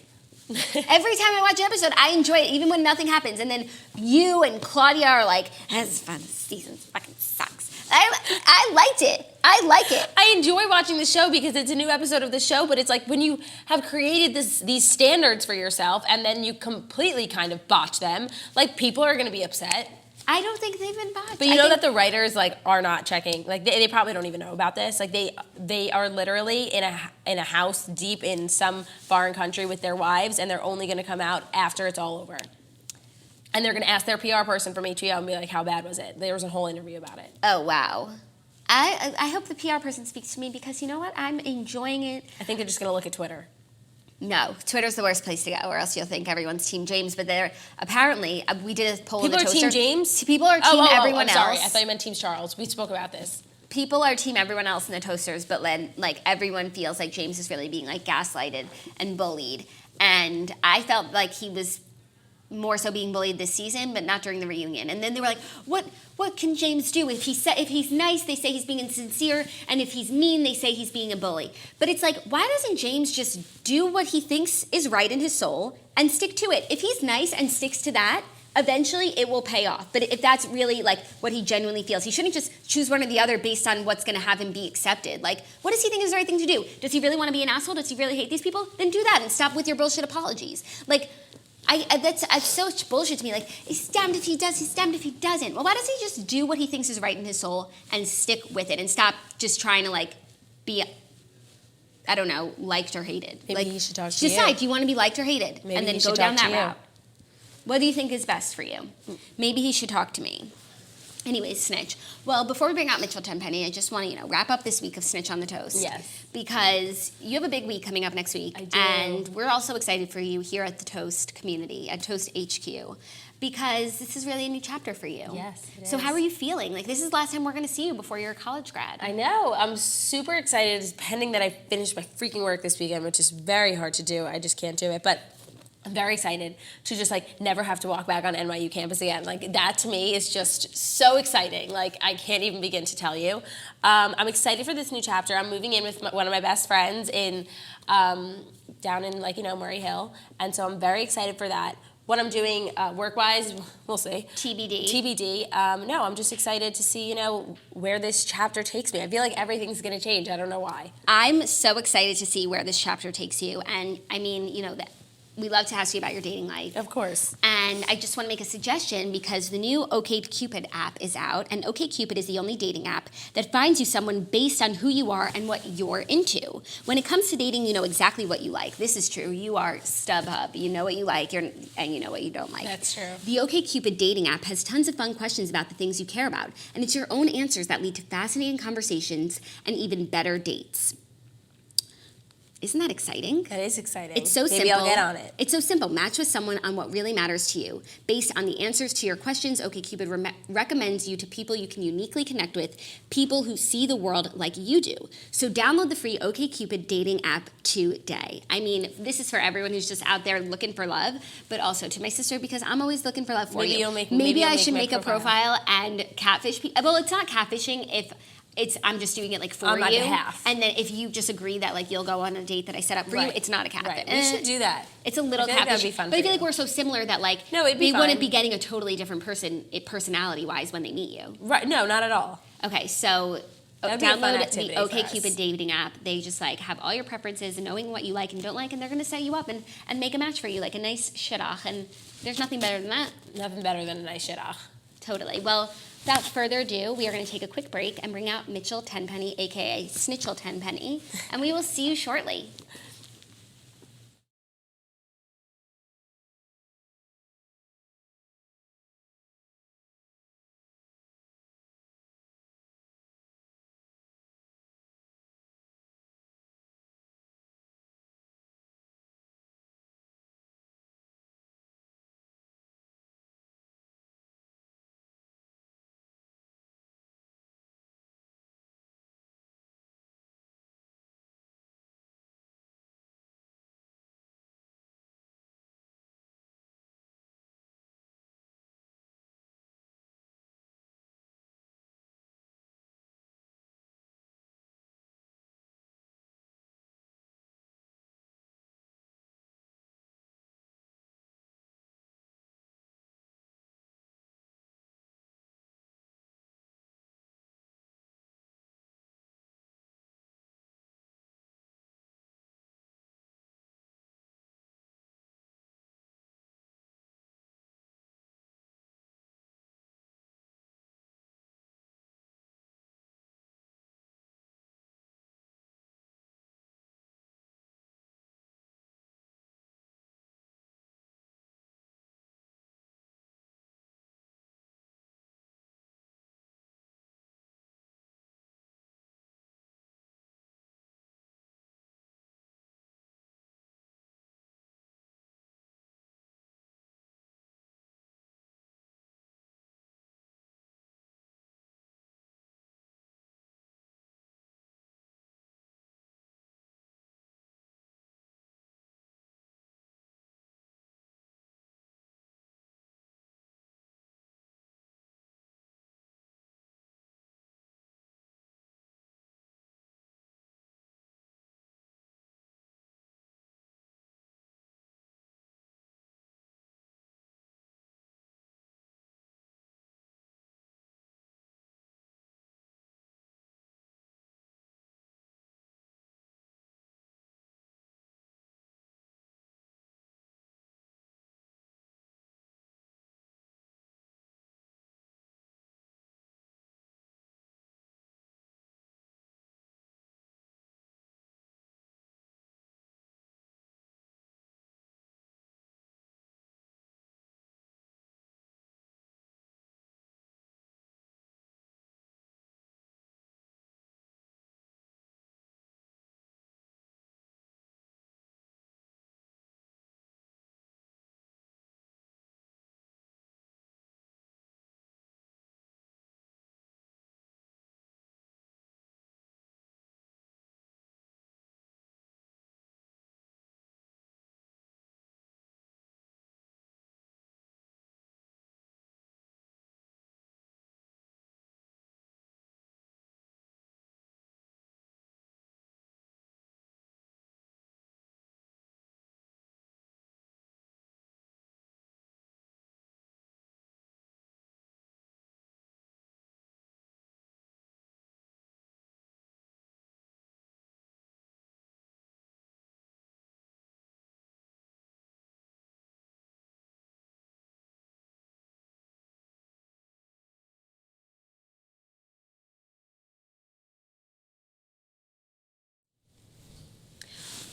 Speaker 1: Every time I watch an episode, I enjoy it, even when nothing happens. And then you and Claudia are like, "That's fun. This season fucking sucks." I liked it. I like it.
Speaker 2: I enjoy watching the show because it's a new episode of the show, but it's like when you have created these standards for yourself and then you completely kind of botch them, like people are going to be upset.
Speaker 1: I don't think they've been botched.
Speaker 2: But you know that the writers like are not checking. Like they probably don't even know about this. Like they are literally in a house deep in some foreign country with their wives, and they're only going to come out after it's all over. And they're going to ask their PR person from HBO and be like, "How bad was it?" There was a whole interview about it.
Speaker 1: Oh wow. I hope the PR person speaks to me because you know what? I'm enjoying it.
Speaker 2: I think they're just going to look at Twitter.
Speaker 1: No, Twitter's the worst place to go, or else you'll think everyone's Team James. But they're apparently we did a poll.
Speaker 2: People
Speaker 1: in the
Speaker 2: are
Speaker 1: toaster.
Speaker 2: Team James.
Speaker 1: People are Team everyone
Speaker 2: I'm sorry.
Speaker 1: else.
Speaker 2: I thought you meant Team Charles. We spoke about this.
Speaker 1: People are Team everyone else in the toasters, but then like everyone feels like James is really being like gaslighted and bullied. And I felt like he was more so being bullied this season, but not during the reunion. And then they were like, "What can James do? If he's nice, they say he's being insincere, and if he's mean, they say he's being a bully." But it's like, why doesn't James just do what he thinks is right in his soul and stick to it? If he's nice and sticks to that, eventually it will pay off. But if that's really like what he genuinely feels, he shouldn't just choose one or the other based on what's going to have him be accepted. Like, what does he think is the right thing to do? Does he really want to be an asshole? Does he really hate these people? Then do that and stop with your bullshit apologies. Like, that's so much bullshit to me. Like, he's damned if he does, he's damned if he doesn't. Well, why doesn't he just do what he thinks is right in his soul and stick with it and stop just trying to, like, be, I don't know, liked or hated?
Speaker 2: Maybe
Speaker 1: like,
Speaker 2: he should talk to you.
Speaker 1: Decide, do you want to be liked or hated?
Speaker 2: Maybe
Speaker 1: and then
Speaker 2: he
Speaker 1: go
Speaker 2: should
Speaker 1: down
Speaker 2: talk
Speaker 1: that
Speaker 2: to you.
Speaker 1: route. What do you think is best for you? Maybe he should talk to me. Anyways, Snitch. Well, before we bring out Mitchell Tenpenny, I just want to, wrap up this week of Snitch on the Toast.
Speaker 2: Yes.
Speaker 1: Because you have a big week coming up next week.
Speaker 2: I do.
Speaker 1: And we're also excited for you here at the Toast community, at Toast HQ, because this is really a new chapter for you.
Speaker 2: Yes, it
Speaker 1: So
Speaker 2: is.
Speaker 1: how are you feeling? Like, this is the last time we're going to see you before you're a college grad.
Speaker 2: I know. I'm super excited, pending that I finish my freaking work this weekend, which is very hard to do. I just can't do it. But I'm very excited to just like never have to walk back on NYU campus again. Like that to me is just so exciting. Like I can't even begin to tell you. I'm excited for this new chapter. I'm moving in with one of my best friends in down in Murray Hill, and so I'm very excited for that. What I'm doing work-wise, we'll see.
Speaker 1: TBD.
Speaker 2: TBD. No, I'm just excited to see where this chapter takes me. I feel like everything's going to change. I don't know why.
Speaker 1: I'm so excited to see where this chapter takes you. And I mean, we love to ask you about your dating life.
Speaker 2: Of course.
Speaker 1: And I just want to make a suggestion because the new OkCupid app is out, and OkCupid is the only dating app that finds you someone based on who you are and what you're into. When it comes to dating, you know exactly what you like. This is true. You are StubHub. You know what you like, and you know what you don't like.
Speaker 2: That's true.
Speaker 1: The OkCupid dating app has tons of fun questions about the things you care about, and it's your own answers that lead to fascinating conversations and even better dates. Isn't that exciting?
Speaker 2: That is exciting.
Speaker 1: It's so simple.
Speaker 2: Maybe I'll get on it.
Speaker 1: It's so simple. Match with someone on what really matters to you. Based on the answers to your questions, OkCupid recommends you to people you can uniquely connect with, people who see the world like you do. So download the free OkCupid dating app today. I mean, this is for everyone who's just out there looking for love, but also to my sister because I'm always looking for love for you. Maybe I should make a profile and catfish people. Well, it's not catfishing if I'm just doing it like for
Speaker 2: on my
Speaker 1: you.
Speaker 2: behalf.
Speaker 1: And then if you just agree that like you'll go on a date that I set up for you, it's not a catfish.
Speaker 2: Right. We should do that.
Speaker 1: It's a little
Speaker 2: I feel like
Speaker 1: catfish.
Speaker 2: that'd be fun
Speaker 1: but
Speaker 2: for
Speaker 1: I feel
Speaker 2: you.
Speaker 1: like we're so similar that like
Speaker 2: No, it'd be
Speaker 1: they wouldn't
Speaker 2: fun.
Speaker 1: be getting a totally different person personality wise when they meet you.
Speaker 2: Right. No, not at all.
Speaker 1: Okay, so
Speaker 2: That'd be a fun
Speaker 1: download the
Speaker 2: activity for us.
Speaker 1: OkCupid dating app. They just like have all your preferences and knowing what you like and don't like, and they're gonna set you up and make a match for you, like a nice shidduch. And there's nothing better than that.
Speaker 2: Nothing better than a nice shidduch.
Speaker 1: Totally. Well, without further ado, we are going to take a quick break and bring out Mitchell Tenpenny, aka Snitchell Tenpenny, and we will see you shortly.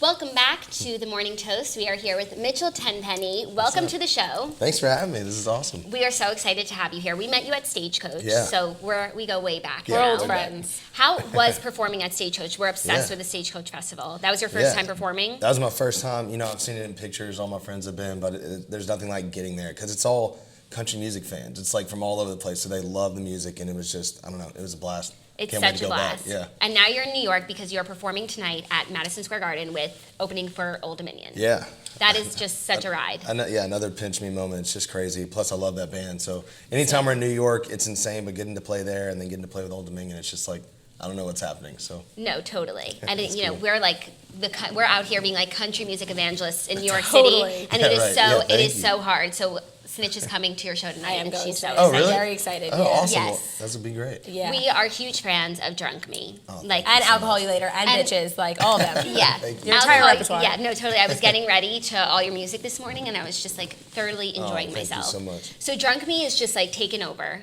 Speaker 1: Welcome back to the Morning Toast. We are here with Mitchell Tenpenny. Welcome to the show.
Speaker 3: Thanks for having me. This is awesome.
Speaker 1: We are so excited to have you here. We met you at Stagecoach,
Speaker 3: Yeah.
Speaker 1: so we go way back.
Speaker 2: We're
Speaker 1: now.
Speaker 2: old friends.
Speaker 1: How was performing at Stagecoach? We're obsessed
Speaker 3: Yeah.
Speaker 1: with the Stagecoach Festival. That was your first
Speaker 3: Yeah.
Speaker 1: time performing?
Speaker 3: That was my first time. I've seen it in pictures. All my friends have been, but there's nothing like getting there because it's all country music fans. It's like from all over the place, so they love the music, and it was just, I don't know, it was a blast.
Speaker 1: It's
Speaker 3: Can't wait
Speaker 1: such
Speaker 3: to
Speaker 1: a
Speaker 3: go back.
Speaker 1: blast.
Speaker 3: Yeah.
Speaker 1: And now you're in New York because you're performing tonight at Madison Square Garden with opening for Old Dominion.
Speaker 3: Yeah.
Speaker 1: That is just such a ride.
Speaker 3: Another pinch me moment. It's just crazy. Plus, I love that band. So anytime we're in New York, it's insane. But getting to play there and then getting to play with Old Dominion, it's just like, I don't know what's happening. So
Speaker 1: No, totally. And
Speaker 3: That's
Speaker 1: we're we're out here being like country music evangelists in New York
Speaker 2: Totally.
Speaker 1: City, and
Speaker 3: Yeah,
Speaker 1: it is
Speaker 3: right.
Speaker 1: so
Speaker 3: Yeah,
Speaker 1: it
Speaker 3: thank
Speaker 1: is
Speaker 3: you.
Speaker 1: so hard. So Snitch is coming to your show tonight.
Speaker 2: I am
Speaker 1: and
Speaker 2: going
Speaker 1: she's
Speaker 2: to.
Speaker 1: so
Speaker 3: Oh,
Speaker 1: excited.
Speaker 3: really?
Speaker 2: Very excited.
Speaker 3: Oh,
Speaker 2: yeah.
Speaker 3: awesome.
Speaker 1: Yes.
Speaker 3: Well, that would be great.
Speaker 2: Yeah.
Speaker 1: We are huge fans of Drunk Me. Like
Speaker 2: And Alcohol You Later and
Speaker 1: And-
Speaker 2: Bitches, like all of them.
Speaker 1: yeah,
Speaker 3: Thank you.
Speaker 2: Your entire
Speaker 1: Alcohol-
Speaker 2: repertoire.
Speaker 1: Yeah, no, totally. I was getting ready to all your music this morning, and I was just like thoroughly enjoying
Speaker 3: thank you
Speaker 1: myself.
Speaker 3: so much.
Speaker 1: So Drunk Me is just like taken over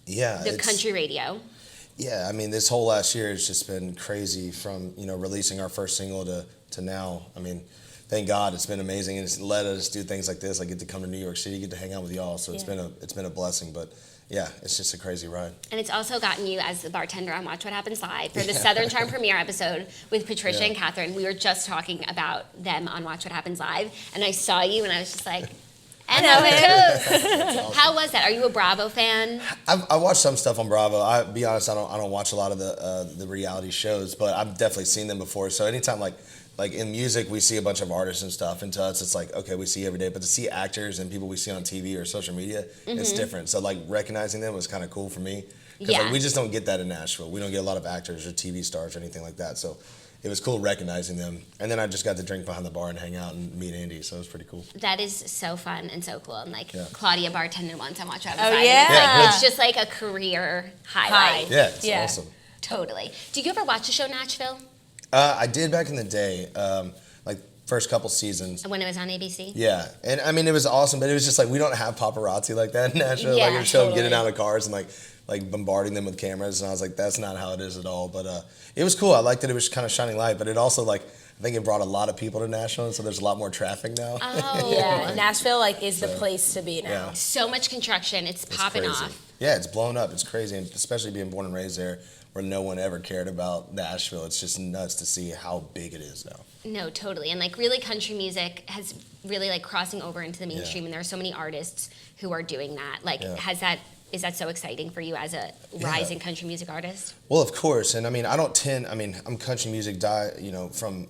Speaker 3: Yeah.
Speaker 1: the
Speaker 3: it's-
Speaker 1: country radio.
Speaker 3: Yeah, I mean, this whole last year has just been crazy from, releasing our first single to now. I mean, thank God it's been amazing, and it's let us do things like this. I get to come to New York City, get to hang out with y'all, so it's been a blessing. But yeah, it's just a crazy ride.
Speaker 1: And it's also gotten you as the bartender on Watch What Happens Live for the Southern Charm premiere episode with Patricia
Speaker 3: Yeah.
Speaker 1: and Catherine. We were just talking about them on Watch What Happens Live, and I saw you, and I was just like, and
Speaker 2: know
Speaker 1: it. How was that? Are you a Bravo fan?
Speaker 3: I watched some stuff on Bravo. I'll be honest, I don't watch a lot of the reality shows, but I've definitely seen them before. So anytime like in music, we see a bunch of artists and stuff, and to us, it's like, okay, we see every day. But to see actors and people we see on TV or social media, it's different. So like recognizing them was kind of cool for me. Because
Speaker 1: Yeah.
Speaker 3: we just don't get that in Nashville. We don't get a lot of actors or TV stars or anything like that. So it was cool recognizing them. And then I just got to drink behind the bar and hang out and meet Andy. So it was pretty cool.
Speaker 1: That is so fun and so cool. And like
Speaker 3: Yeah.
Speaker 1: Claudia bartended once on Watch What
Speaker 2: Oh,
Speaker 1: Happens Live.
Speaker 2: yeah.
Speaker 3: Yeah,
Speaker 1: It's just like a career highlight.
Speaker 3: Yeah, it's
Speaker 2: Yeah.
Speaker 3: awesome.
Speaker 1: Totally. Do you ever watch the show Nashville
Speaker 3: I did back in the day, like first couple seasons.
Speaker 1: when it was on ABC?
Speaker 3: Yeah, and I mean it was awesome, but it was just like we don't have paparazzi like that in Nashville.
Speaker 1: Yeah,
Speaker 3: like we show them
Speaker 2: totally.
Speaker 3: getting out of cars and like bombarding them with cameras, and I was like, that's not how it is at all. But it was cool. I liked that it was kind of shining light, but it also like I think it brought a lot of people to Nashville, so there's a lot more traffic now.
Speaker 1: Oh.
Speaker 2: Yeah, Nashville like is the place to be now.
Speaker 3: Yeah.
Speaker 1: So much construction. It's
Speaker 3: It's
Speaker 1: popping
Speaker 3: crazy.
Speaker 1: off.
Speaker 3: Yeah, it's blown up. It's crazy, and especially being born and raised there, where no one ever cared about Nashville. It's just nuts to see how big it is now.
Speaker 1: No, totally. And like really country music has really like crossing over into the mainstream and there are so many artists who are doing that. Like
Speaker 3: Yeah.
Speaker 1: is that so exciting for you as a rising country music artist?
Speaker 3: Well, of course, and I mean, I'm country music, from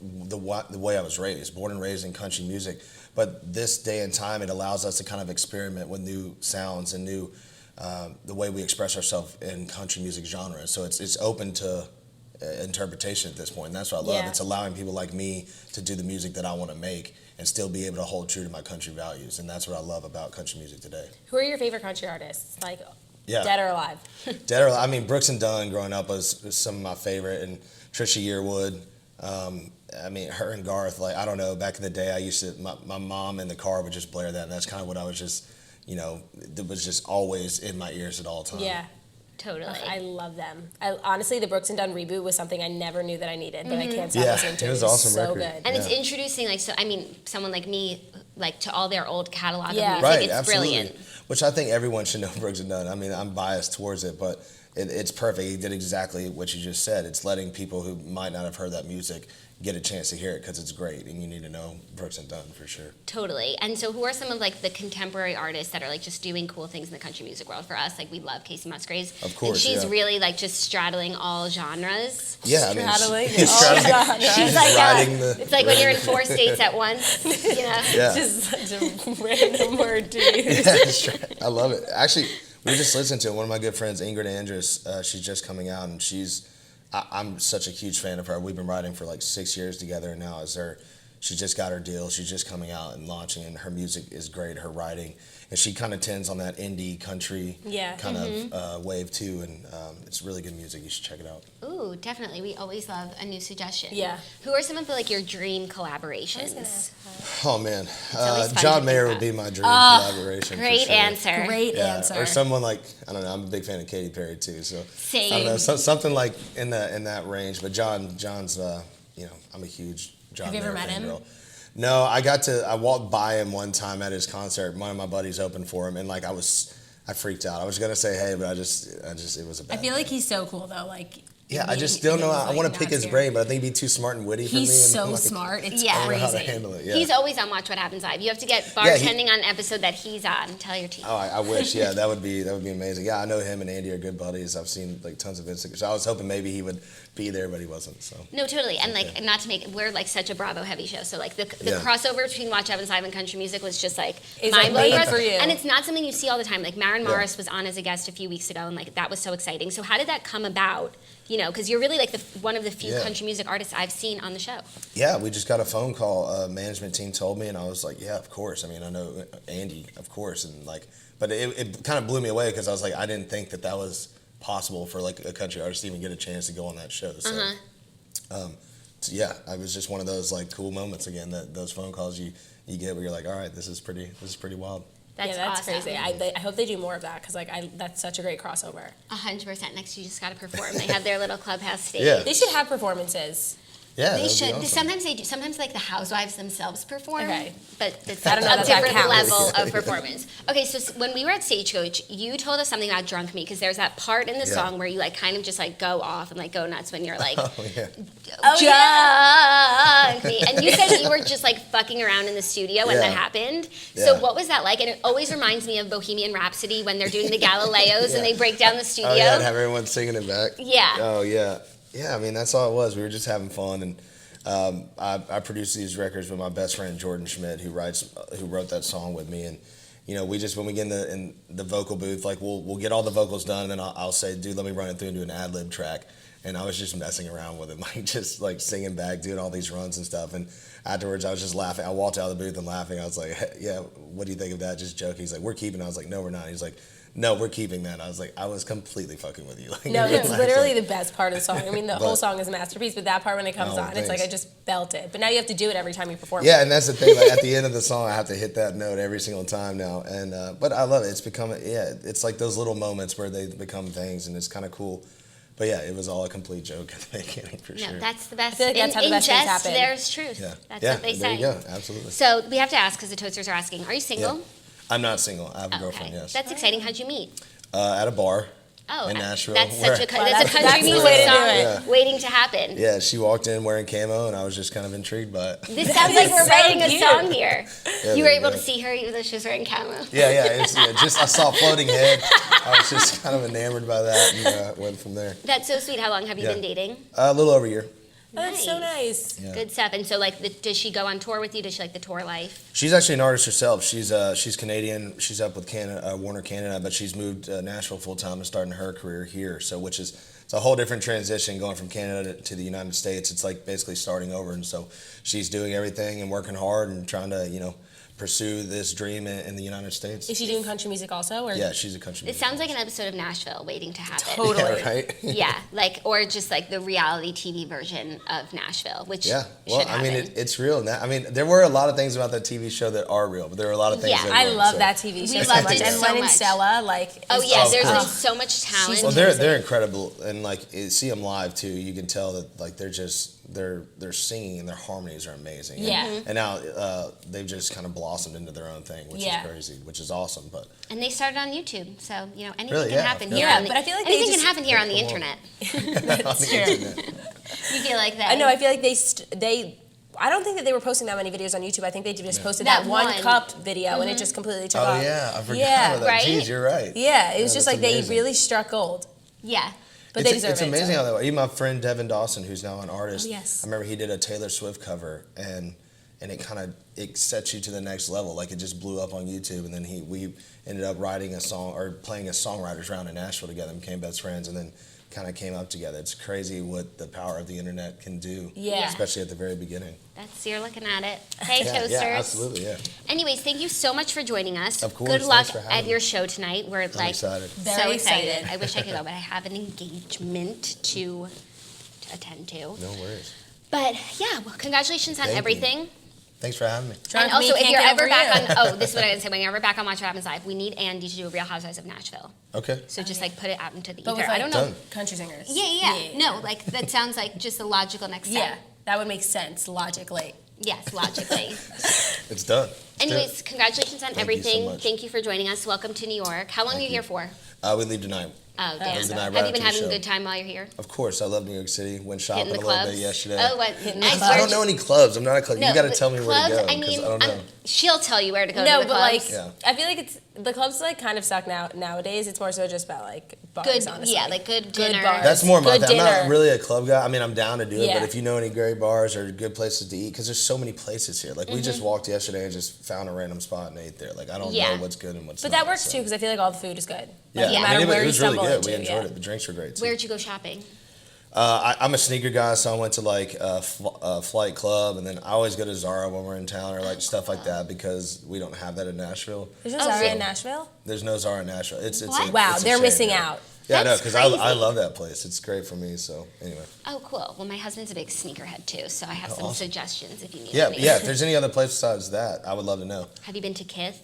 Speaker 3: the way I was raised, born and raised in country music. But this day and time, it allows us to kind of experiment with new sounds and new, the way we express ourselves in country music genre. So it's open to interpretation at this point, and that's what I love.
Speaker 2: Yeah.
Speaker 3: It's allowing people like me to do the music that I want to make and still be able to hold true to my country values, and that's what I love about country music today.
Speaker 2: Who are your favorite country artists? Like
Speaker 3: Yeah.
Speaker 2: dead or alive?
Speaker 3: Dead or alive. I mean, Brooks and Dunn growing up was some of my favorite, and Trisha Yearwood. I mean, her and Garth. Like, I don't know. Back in the day, I used to. My mom in the car would just blare that, and that's kind of what I was just. It was just always in my ears at all times.
Speaker 2: Yeah.
Speaker 1: Totally.
Speaker 2: I love them. Honestly, the Brooks and Dunn reboot was something I never knew that I needed, but I can't stop
Speaker 3: Yeah,
Speaker 2: listening to it.
Speaker 3: it was an awesome
Speaker 2: so
Speaker 3: record.
Speaker 2: good.
Speaker 1: and it's
Speaker 3: Yeah.
Speaker 1: introducing like someone like me like to all their old catalog
Speaker 2: Yeah.
Speaker 1: of music.
Speaker 3: Right,
Speaker 1: It's
Speaker 3: absolutely.
Speaker 1: brilliant.
Speaker 3: Which I think everyone should know Brooks and Dunn. I mean, I'm biased towards it, but it's perfect. He did exactly what you just said. It's letting people who might not have heard that music get a chance to hear it because it's great, and you need to know Brooks and Dunn for sure.
Speaker 1: Totally. And so who are some of like the contemporary artists that are like just doing cool things in the country music world for us? Like we love Casey Musgraves.
Speaker 3: Of course,
Speaker 1: And she's
Speaker 3: yeah.
Speaker 1: really like just straddling all genres.
Speaker 3: Yeah, I mean,
Speaker 2: Straddling.
Speaker 3: she's
Speaker 2: Oh,
Speaker 3: straddling-
Speaker 2: God,
Speaker 3: she's
Speaker 1: She's
Speaker 3: just
Speaker 1: like
Speaker 3: riding the.
Speaker 1: it's like when you're in 4 states at once, you know?
Speaker 3: Yeah.
Speaker 2: Just such a random word to use.
Speaker 3: Yeah, it's true. I love it. Actually, we just listened to it. One of my good friends, Ingrid Andrus, she's just coming out, and I'm such a huge fan of her. We've been writing for like 6 years together, and now she just got her deal. She's just coming out and launching, and her music is great, her writing. And she kind of tends on that indie country kind of wave too, and it's really good music. You should check it out.
Speaker 1: Ooh, definitely. We always love a new suggestion.
Speaker 2: Yeah.
Speaker 1: Who are some of the, like your dream collaborations?
Speaker 3: Oh man,
Speaker 1: always fun to
Speaker 3: John
Speaker 1: think
Speaker 3: Mayer
Speaker 1: about.
Speaker 3: would be my dream collaboration.
Speaker 1: Great
Speaker 3: for sure.
Speaker 1: answer.
Speaker 2: Great
Speaker 3: Yeah,
Speaker 2: answer.
Speaker 3: or someone like I don't know. I'm a big fan of Katy Perry too, so
Speaker 1: Same.
Speaker 3: I don't know something like in that range. But John's I'm a huge John
Speaker 2: Have you ever
Speaker 3: Mayer
Speaker 2: met him?
Speaker 3: fangirl. No, I walked by him one time at his concert. One of my buddies opened for him, and like I freaked out. I was gonna say hey, but I just it was a bad
Speaker 2: I feel
Speaker 3: thing.
Speaker 2: like he's so cool though. Like
Speaker 3: Yeah, I just don't know. I want to pick his brain, but I think he'd be too smart and witty for me.
Speaker 2: He's
Speaker 3: and
Speaker 2: so
Speaker 3: like,
Speaker 2: smart. It's
Speaker 1: Yeah.
Speaker 3: I don't know how to
Speaker 2: crazy.
Speaker 3: handle it. Yeah.
Speaker 1: He's always on Watch What Happens Live. You have to get bartending on an episode that he's on. Tell your team.
Speaker 3: Oh, I wish. Yeah, that would be amazing. Yeah, I know him and Andy are good buddies. I've seen like tons of Instagram. So I was hoping maybe he would be there, but he wasn't. So
Speaker 1: No, totally. And like, not to make we're like such a Bravo heavy show. So like the
Speaker 3: Yeah.
Speaker 1: crossover between Watch What Happens Live and country music was just like
Speaker 2: It's, like,
Speaker 1: mind-blowing
Speaker 2: made
Speaker 1: us.
Speaker 2: for you.
Speaker 1: And it's not something you see all the time. Like Maren
Speaker 3: Yeah.
Speaker 1: Morris was on as a guest a few weeks ago, and like that was so exciting. So how did that come about? Because you're really like one of the few
Speaker 3: Yeah.
Speaker 1: country music artists I've seen on the show.
Speaker 3: yeah, we just got a phone call. Management team told me, and I was like, yeah, of course. I mean, I know Andy, of course, and like, but it kind of blew me away because I was like, I didn't think that was possible for like a country artist to even get a chance to go on that show. So. So yeah, it was just one of those like cool moments again. That those phone calls you get where you're like, all right, this is pretty wild.
Speaker 1: That's
Speaker 2: that's
Speaker 1: awesome.
Speaker 2: crazy. I hope they do more of that because that's such a great crossover.
Speaker 1: 100%. Next, you just got to perform. They have their little clubhouse stage.
Speaker 3: Yeah.
Speaker 2: They should have performances.
Speaker 3: Yeah,
Speaker 1: They
Speaker 3: that would be
Speaker 1: should.
Speaker 3: awesome.
Speaker 1: Sometimes they do. Sometimes like the housewives themselves perform.
Speaker 2: Okay.
Speaker 1: But it's
Speaker 2: I don't know
Speaker 1: a
Speaker 2: that that
Speaker 1: different
Speaker 2: counts.
Speaker 1: level of performance. Okay, so when we were at Stagecoach, you told us something about Drunk Me because there's that part in the
Speaker 3: Yeah.
Speaker 1: song where you like kind of just like go off and like go nuts when you're like
Speaker 3: Oh yeah.
Speaker 1: Drunk Me. And you said you were just like fucking around in the studio when
Speaker 3: Yeah.
Speaker 1: that happened. So
Speaker 3: Yeah.
Speaker 1: what was that like? And it always reminds me of Bohemian Rhapsody when they're doing the Galileos and
Speaker 3: Yeah.
Speaker 1: they break down the studio.
Speaker 3: Oh yeah, and have everyone singing it back.
Speaker 1: Yeah.
Speaker 3: Oh yeah. Yeah, I mean that's all it was. We were just having fun, and I produced these records with my best friend Jordan Schmidt, who wrote that song with me, and we just when we get in the vocal booth, like we'll get all the vocals done, and then I'll say, dude, let me run it through and do an ad lib track, and I was just messing around with it, like just like singing back, doing all these runs and stuff, and afterwards I was just laughing. I walked out of the booth and laughing. I was like, hey, yeah, what do you think of that? Just joking. He's like, we're keeping it. I was like, no, we're not. He's like, no, we're keeping that. I was like, I was completely fucking with you. Like,
Speaker 2: No, it's
Speaker 3: like,
Speaker 2: literally the best part of the song. I mean, the whole
Speaker 3: But-
Speaker 2: song is a masterpiece, but that part when it comes
Speaker 3: Oh,
Speaker 2: on, it's like I
Speaker 3: thanks.
Speaker 2: just felt it. But now you have to do it every time you perform.
Speaker 3: Yeah, and that's the thing. Like at the end of the song, I have to hit that note every single time now. And but I love it. It's become it's like those little moments where they become things, and it's kind of cool. But yeah, it was all a complete joke at the beginning for
Speaker 1: No,
Speaker 3: sure.
Speaker 1: that's the best.
Speaker 2: I feel like that's how the
Speaker 1: in
Speaker 2: best things
Speaker 1: jest,
Speaker 2: happen.
Speaker 1: there's truth.
Speaker 3: Yeah,
Speaker 1: That's
Speaker 3: yeah.
Speaker 1: what they
Speaker 3: there
Speaker 1: say.
Speaker 3: you go. Absolutely.
Speaker 1: So we have to ask because the toasters are asking, are you single?
Speaker 3: Yeah. I'm not single. I have a
Speaker 1: Okay.
Speaker 3: girlfriend. Yes.
Speaker 1: That's exciting. How'd you meet?
Speaker 3: At a bar.
Speaker 1: Oh,
Speaker 3: In Nashville,
Speaker 1: That's
Speaker 3: where-
Speaker 1: such a
Speaker 2: Wow,
Speaker 1: that's a
Speaker 2: that's
Speaker 1: country
Speaker 2: the
Speaker 1: music
Speaker 2: way to do
Speaker 1: song
Speaker 2: it.
Speaker 3: Yeah.
Speaker 1: waiting to happen.
Speaker 3: Yeah, she walked in wearing camo, and I was just kind of intrigued by it.
Speaker 1: This sounds like we're
Speaker 2: so
Speaker 1: writing a
Speaker 2: cute.
Speaker 1: song here.
Speaker 3: Yeah,
Speaker 1: You were
Speaker 3: there
Speaker 1: able
Speaker 3: go.
Speaker 1: to see her even though she was wearing camo.
Speaker 3: Yeah. Just I saw floating head. I was just kind of enamored by that, and went from there.
Speaker 1: That's so sweet. How long have you
Speaker 3: Yeah.
Speaker 1: been dating?
Speaker 3: A little over a year.
Speaker 2: Oh, that's so nice.
Speaker 3: Yeah.
Speaker 1: Good stuff. And so, like, does she go on tour with you? Does she like the tour life?
Speaker 3: She's actually an artist herself. She's Canadian. She's up with Warner Canada, but she's moved Nashville full time and starting her career here. So, it's a whole different transition going from Canada to the United States. It's like basically starting over, and so she's doing everything and working hard and trying to pursue this dream in the United States.
Speaker 2: Is she doing country music also? Or?
Speaker 3: Yeah, she's a country.
Speaker 1: It sounds like an episode of Nashville waiting to happen.
Speaker 2: Totally.
Speaker 3: Yeah, right.
Speaker 1: Yeah, like or just like the reality TV version of Nashville, which
Speaker 3: Yeah, well,
Speaker 1: should
Speaker 3: I mean,
Speaker 1: happen.
Speaker 3: it's real. Now, I mean, there were a lot of things about that TV show that are real, but there were a lot of things.
Speaker 1: Yeah,
Speaker 3: that
Speaker 2: I
Speaker 3: weren't,
Speaker 2: love
Speaker 3: so.
Speaker 2: that TV show
Speaker 1: We
Speaker 2: so
Speaker 1: loved
Speaker 2: much.
Speaker 1: it
Speaker 2: And
Speaker 1: so
Speaker 2: Len and
Speaker 1: much.
Speaker 2: Stella, like.
Speaker 1: Oh
Speaker 2: it's
Speaker 1: yeah,
Speaker 3: of
Speaker 1: there's
Speaker 3: course.
Speaker 1: been so much talent.
Speaker 3: Well, they're incredible, and like see them live too. You can tell that like they're singing and their harmonies are amazing.
Speaker 2: Yeah.
Speaker 3: And now they've just kind of blossomed into their own thing, which
Speaker 2: Yeah.
Speaker 3: is crazy, which is awesome. But
Speaker 1: And they started on YouTube, so anything
Speaker 3: Really?
Speaker 1: can
Speaker 3: Yeah,
Speaker 1: happen
Speaker 3: yeah.
Speaker 1: here.
Speaker 2: Yeah,
Speaker 1: on the,
Speaker 2: but I feel like they
Speaker 1: anything
Speaker 2: just-
Speaker 1: can happen here on the
Speaker 3: Come on.
Speaker 1: internet.
Speaker 3: on the
Speaker 2: true.
Speaker 3: internet,
Speaker 1: You feel like that?
Speaker 2: I know. I feel like they. I don't think that they were posting that many videos on YouTube. I think they just posted
Speaker 1: That
Speaker 2: that one
Speaker 1: one.
Speaker 2: cup video, and it just completely took
Speaker 3: oh
Speaker 2: off.
Speaker 3: yeah, I forgot
Speaker 2: Yeah.
Speaker 3: about that.
Speaker 1: Right?
Speaker 3: Jeez, you're right.
Speaker 2: Yeah, it was just
Speaker 3: that's
Speaker 2: like they
Speaker 3: amazing.
Speaker 2: really struck gold.
Speaker 1: Yeah.
Speaker 2: But they deserve
Speaker 3: it's
Speaker 2: it.
Speaker 3: amazing
Speaker 2: so.
Speaker 3: how that. Even my friend Devin Dawson, who's now an artist.
Speaker 2: Oh, yes.
Speaker 3: I remember he did a Taylor Swift cover, and it sets you to the next level. Like it just blew up on YouTube, and then we ended up writing a song or playing a songwriters round in Nashville together, and became best friends, and then kind of came up together. It's crazy what the power of the internet can do.
Speaker 2: Yeah.
Speaker 3: Especially at the very beginning.
Speaker 1: That's you're looking at it. Hey,
Speaker 3: Yeah,
Speaker 1: toasters.
Speaker 3: yeah, absolutely, yeah.
Speaker 1: Anyways, thank you so much for joining us.
Speaker 3: Of course,
Speaker 1: Good luck
Speaker 3: thanks for having
Speaker 1: at
Speaker 3: me.
Speaker 1: your show tonight. We're
Speaker 3: I'm excited.
Speaker 1: so
Speaker 2: Very
Speaker 1: excited.
Speaker 2: excited.
Speaker 1: I wish I could go, but I have an engagement to attend to.
Speaker 3: No worries.
Speaker 1: But yeah, well, congratulations on
Speaker 3: Thank you.
Speaker 1: everything.
Speaker 3: Thanks for having me.
Speaker 2: Drunk
Speaker 1: and
Speaker 2: me
Speaker 1: also, if
Speaker 2: can't
Speaker 1: you're
Speaker 2: get
Speaker 1: ever
Speaker 2: over
Speaker 1: back
Speaker 2: you.
Speaker 1: on, this is what I was gonna say. When you're ever back on Watch What Happens Live, we need Andy to do a Real Housewives of Nashville.
Speaker 3: Okay.
Speaker 1: So just like put it out into the
Speaker 2: But
Speaker 1: ether.
Speaker 2: with,
Speaker 1: I
Speaker 2: like,
Speaker 1: don't know.
Speaker 3: Done.
Speaker 2: country singers.
Speaker 1: Yeah. No, like that sounds like just a logical next step.
Speaker 2: Yeah. That would make sense logically.
Speaker 1: Yes, logically.
Speaker 3: It's done.
Speaker 1: Anyways, congratulations on
Speaker 3: Thank you so
Speaker 1: everything.
Speaker 3: much.
Speaker 1: Thank you for joining us. Welcome to New York. How long are you here for?
Speaker 3: We leave tonight.
Speaker 1: Oh, damn.
Speaker 3: Leave tonight right
Speaker 1: Have you
Speaker 3: after
Speaker 1: been
Speaker 3: the
Speaker 1: having a
Speaker 3: show.
Speaker 1: good time while you're here?
Speaker 3: Of course, I love New York City. Went shopping
Speaker 1: Hitting
Speaker 3: a
Speaker 1: the
Speaker 3: little
Speaker 1: clubs?
Speaker 3: bit yesterday.
Speaker 1: Oh, what?
Speaker 2: Hitting the
Speaker 1: Nice.
Speaker 2: clubs.
Speaker 3: I don't know any clubs. I'm not a club.
Speaker 1: No,
Speaker 3: You got to
Speaker 1: but
Speaker 3: tell me where
Speaker 1: clubs,
Speaker 3: to go
Speaker 1: I
Speaker 3: because
Speaker 1: mean,
Speaker 3: I don't know.
Speaker 1: she'll tell you where to go to
Speaker 2: No,
Speaker 1: the
Speaker 2: but
Speaker 1: clubs.
Speaker 2: like,
Speaker 3: Yeah.
Speaker 2: I feel like the clubs like kind of suck nowadays. It's more so just about like bars,
Speaker 1: Good,
Speaker 2: honestly.
Speaker 1: yeah, like good dinner.
Speaker 2: bars.
Speaker 3: That's more my
Speaker 2: Good
Speaker 3: thing. I'm not
Speaker 2: dinner.
Speaker 3: really a club guy. I mean, I'm down to do it,
Speaker 2: Yeah.
Speaker 3: but if you know any great bars or good places to eat, because there's so many places here. Like, we just walked yesterday and just found a random spot and ate there. Like, I don't
Speaker 1: Yeah.
Speaker 3: know what's good and what's
Speaker 2: But
Speaker 3: not.
Speaker 2: that works
Speaker 3: so.
Speaker 2: too because I feel like all the food is good.
Speaker 3: Yeah,
Speaker 2: Like, no
Speaker 3: I
Speaker 2: matter
Speaker 3: mean,
Speaker 2: where
Speaker 3: it
Speaker 2: you
Speaker 3: was really
Speaker 2: stumble
Speaker 3: good.
Speaker 2: into,
Speaker 3: We enjoyed
Speaker 2: yeah.
Speaker 3: it. The drinks were great, too.
Speaker 1: Where'd you go shopping?
Speaker 3: I'm a sneaker guy, so I went to like Flight Club, and then I always go to Zara when we're in town or like stuff like that because we don't have that in Nashville.
Speaker 2: There's no
Speaker 1: Oh,
Speaker 2: Zara
Speaker 1: really?
Speaker 2: in Nashville?
Speaker 3: There's no Zara in Nashville.
Speaker 1: What?
Speaker 2: Wow,
Speaker 3: it's a
Speaker 2: they're
Speaker 3: shame,
Speaker 2: missing
Speaker 3: yeah.
Speaker 2: out.
Speaker 3: Yeah, I know,
Speaker 1: That's
Speaker 3: because I
Speaker 1: crazy.
Speaker 3: love that place. It's great for me. So anyway,
Speaker 1: Oh, cool. Well, my husband's a big sneakerhead too, so I have some
Speaker 3: awesome.
Speaker 1: suggestions if you need
Speaker 3: yeah,
Speaker 1: any.
Speaker 3: yeah. If there's any other place besides that, I would love to know.
Speaker 1: Have you been to Kith?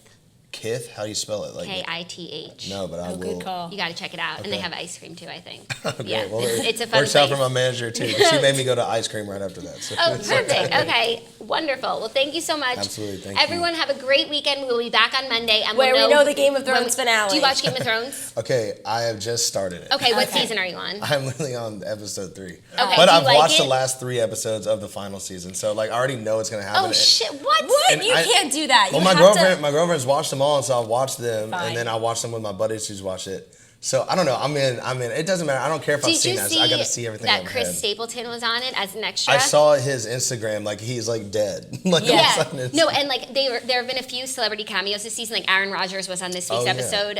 Speaker 3: Kith, how do you spell it? Like
Speaker 1: Kith.
Speaker 3: no, but I
Speaker 2: Oh,
Speaker 3: will.
Speaker 2: good call.
Speaker 1: You got to check it out, and they
Speaker 3: Okay.
Speaker 1: have ice cream too. I think.
Speaker 3: Okay,
Speaker 1: Yeah,
Speaker 3: well,
Speaker 1: it's a fun
Speaker 3: works out
Speaker 1: place.
Speaker 3: for my manager too. 'Cause she made me go to ice cream right after that. So.
Speaker 1: Oh, perfect. Okay, wonderful. Well, thank you so much.
Speaker 3: Absolutely, thank you.
Speaker 1: Everyone, have a great weekend. We will be back on Monday, and
Speaker 2: Where
Speaker 1: we'll
Speaker 2: we know the Game of
Speaker 1: when
Speaker 2: Thrones finale.
Speaker 1: Do you watch Game of Thrones?
Speaker 3: Okay, I have just started it.
Speaker 1: Okay, what
Speaker 2: Okay.
Speaker 1: season are you on?
Speaker 3: I'm literally on episode 3.
Speaker 1: Okay,
Speaker 3: But
Speaker 1: do you
Speaker 3: I've
Speaker 1: like
Speaker 3: watched
Speaker 1: it?
Speaker 3: the last 3 episodes of the final season, so like I already know it's gonna happen.
Speaker 1: Oh shit! What?
Speaker 2: What?
Speaker 3: And
Speaker 2: You
Speaker 3: I-
Speaker 2: can't do that. You
Speaker 3: Well,
Speaker 2: have
Speaker 3: my girlfriend's watched them all, and so I watched them,
Speaker 2: Fine.
Speaker 3: and then I watched them with my buddies who's watched it. So I don't know. I'm in. It doesn't matter. I don't care if I've
Speaker 1: Did
Speaker 3: seen
Speaker 1: you
Speaker 3: it.
Speaker 1: see
Speaker 3: I got to see everything.
Speaker 1: that
Speaker 3: in my
Speaker 1: Chris
Speaker 3: head.
Speaker 1: Stapleton was on it as an extra?
Speaker 3: I saw his Instagram. Like he's like dead. Like all of a
Speaker 1: Yeah.
Speaker 3: sudden it's-
Speaker 1: No, and like there have been a few celebrity cameos this season. Like Aaron Rodgers was on this week's
Speaker 3: Oh, yeah.
Speaker 1: episode.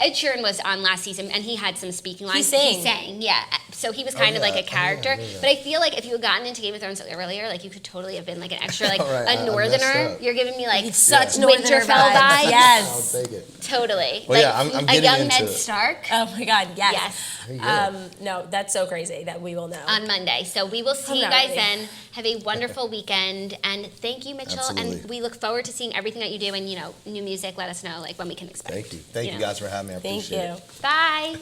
Speaker 1: Ed Sheeran was on last season, and he had some speaking lines.
Speaker 2: sang.
Speaker 1: He sang, yeah. So he was kind of
Speaker 3: yeah.
Speaker 1: like a
Speaker 3: Oh, yeah, I
Speaker 1: character.
Speaker 3: knew that.
Speaker 1: But I feel like if you had gotten into Game of Thrones earlier, like you could totally have been like an extra, like
Speaker 3: Right, I
Speaker 1: a
Speaker 3: messed
Speaker 1: northerner.
Speaker 3: up.
Speaker 1: You're giving me like
Speaker 2: such
Speaker 3: Yeah.
Speaker 2: Northerner
Speaker 1: Winterfell
Speaker 2: vibes.
Speaker 1: vibes.
Speaker 3: I'll
Speaker 2: Yes.
Speaker 3: take it.
Speaker 1: Totally.
Speaker 3: Well,
Speaker 1: like
Speaker 3: yeah, I'm
Speaker 1: a
Speaker 3: getting
Speaker 1: young
Speaker 3: into
Speaker 1: Ned
Speaker 3: it.
Speaker 1: Stark.
Speaker 2: Oh my God, yes.
Speaker 1: Yes.
Speaker 3: There you go.
Speaker 2: No, that's so crazy that we will know.
Speaker 1: On Monday. So we will see
Speaker 2: I'm
Speaker 1: you
Speaker 2: not
Speaker 1: guys
Speaker 2: ready.
Speaker 1: then. Have a wonderful weekend. And thank you, Mitchell.
Speaker 3: Absolutely.
Speaker 1: And we look forward to seeing everything that you do and, new music. Let us know like when we can expect.
Speaker 3: Thank you. Thank you
Speaker 1: know.
Speaker 3: guys for having me. I
Speaker 2: Thank
Speaker 3: appreciate
Speaker 2: you.
Speaker 3: it.
Speaker 1: Bye.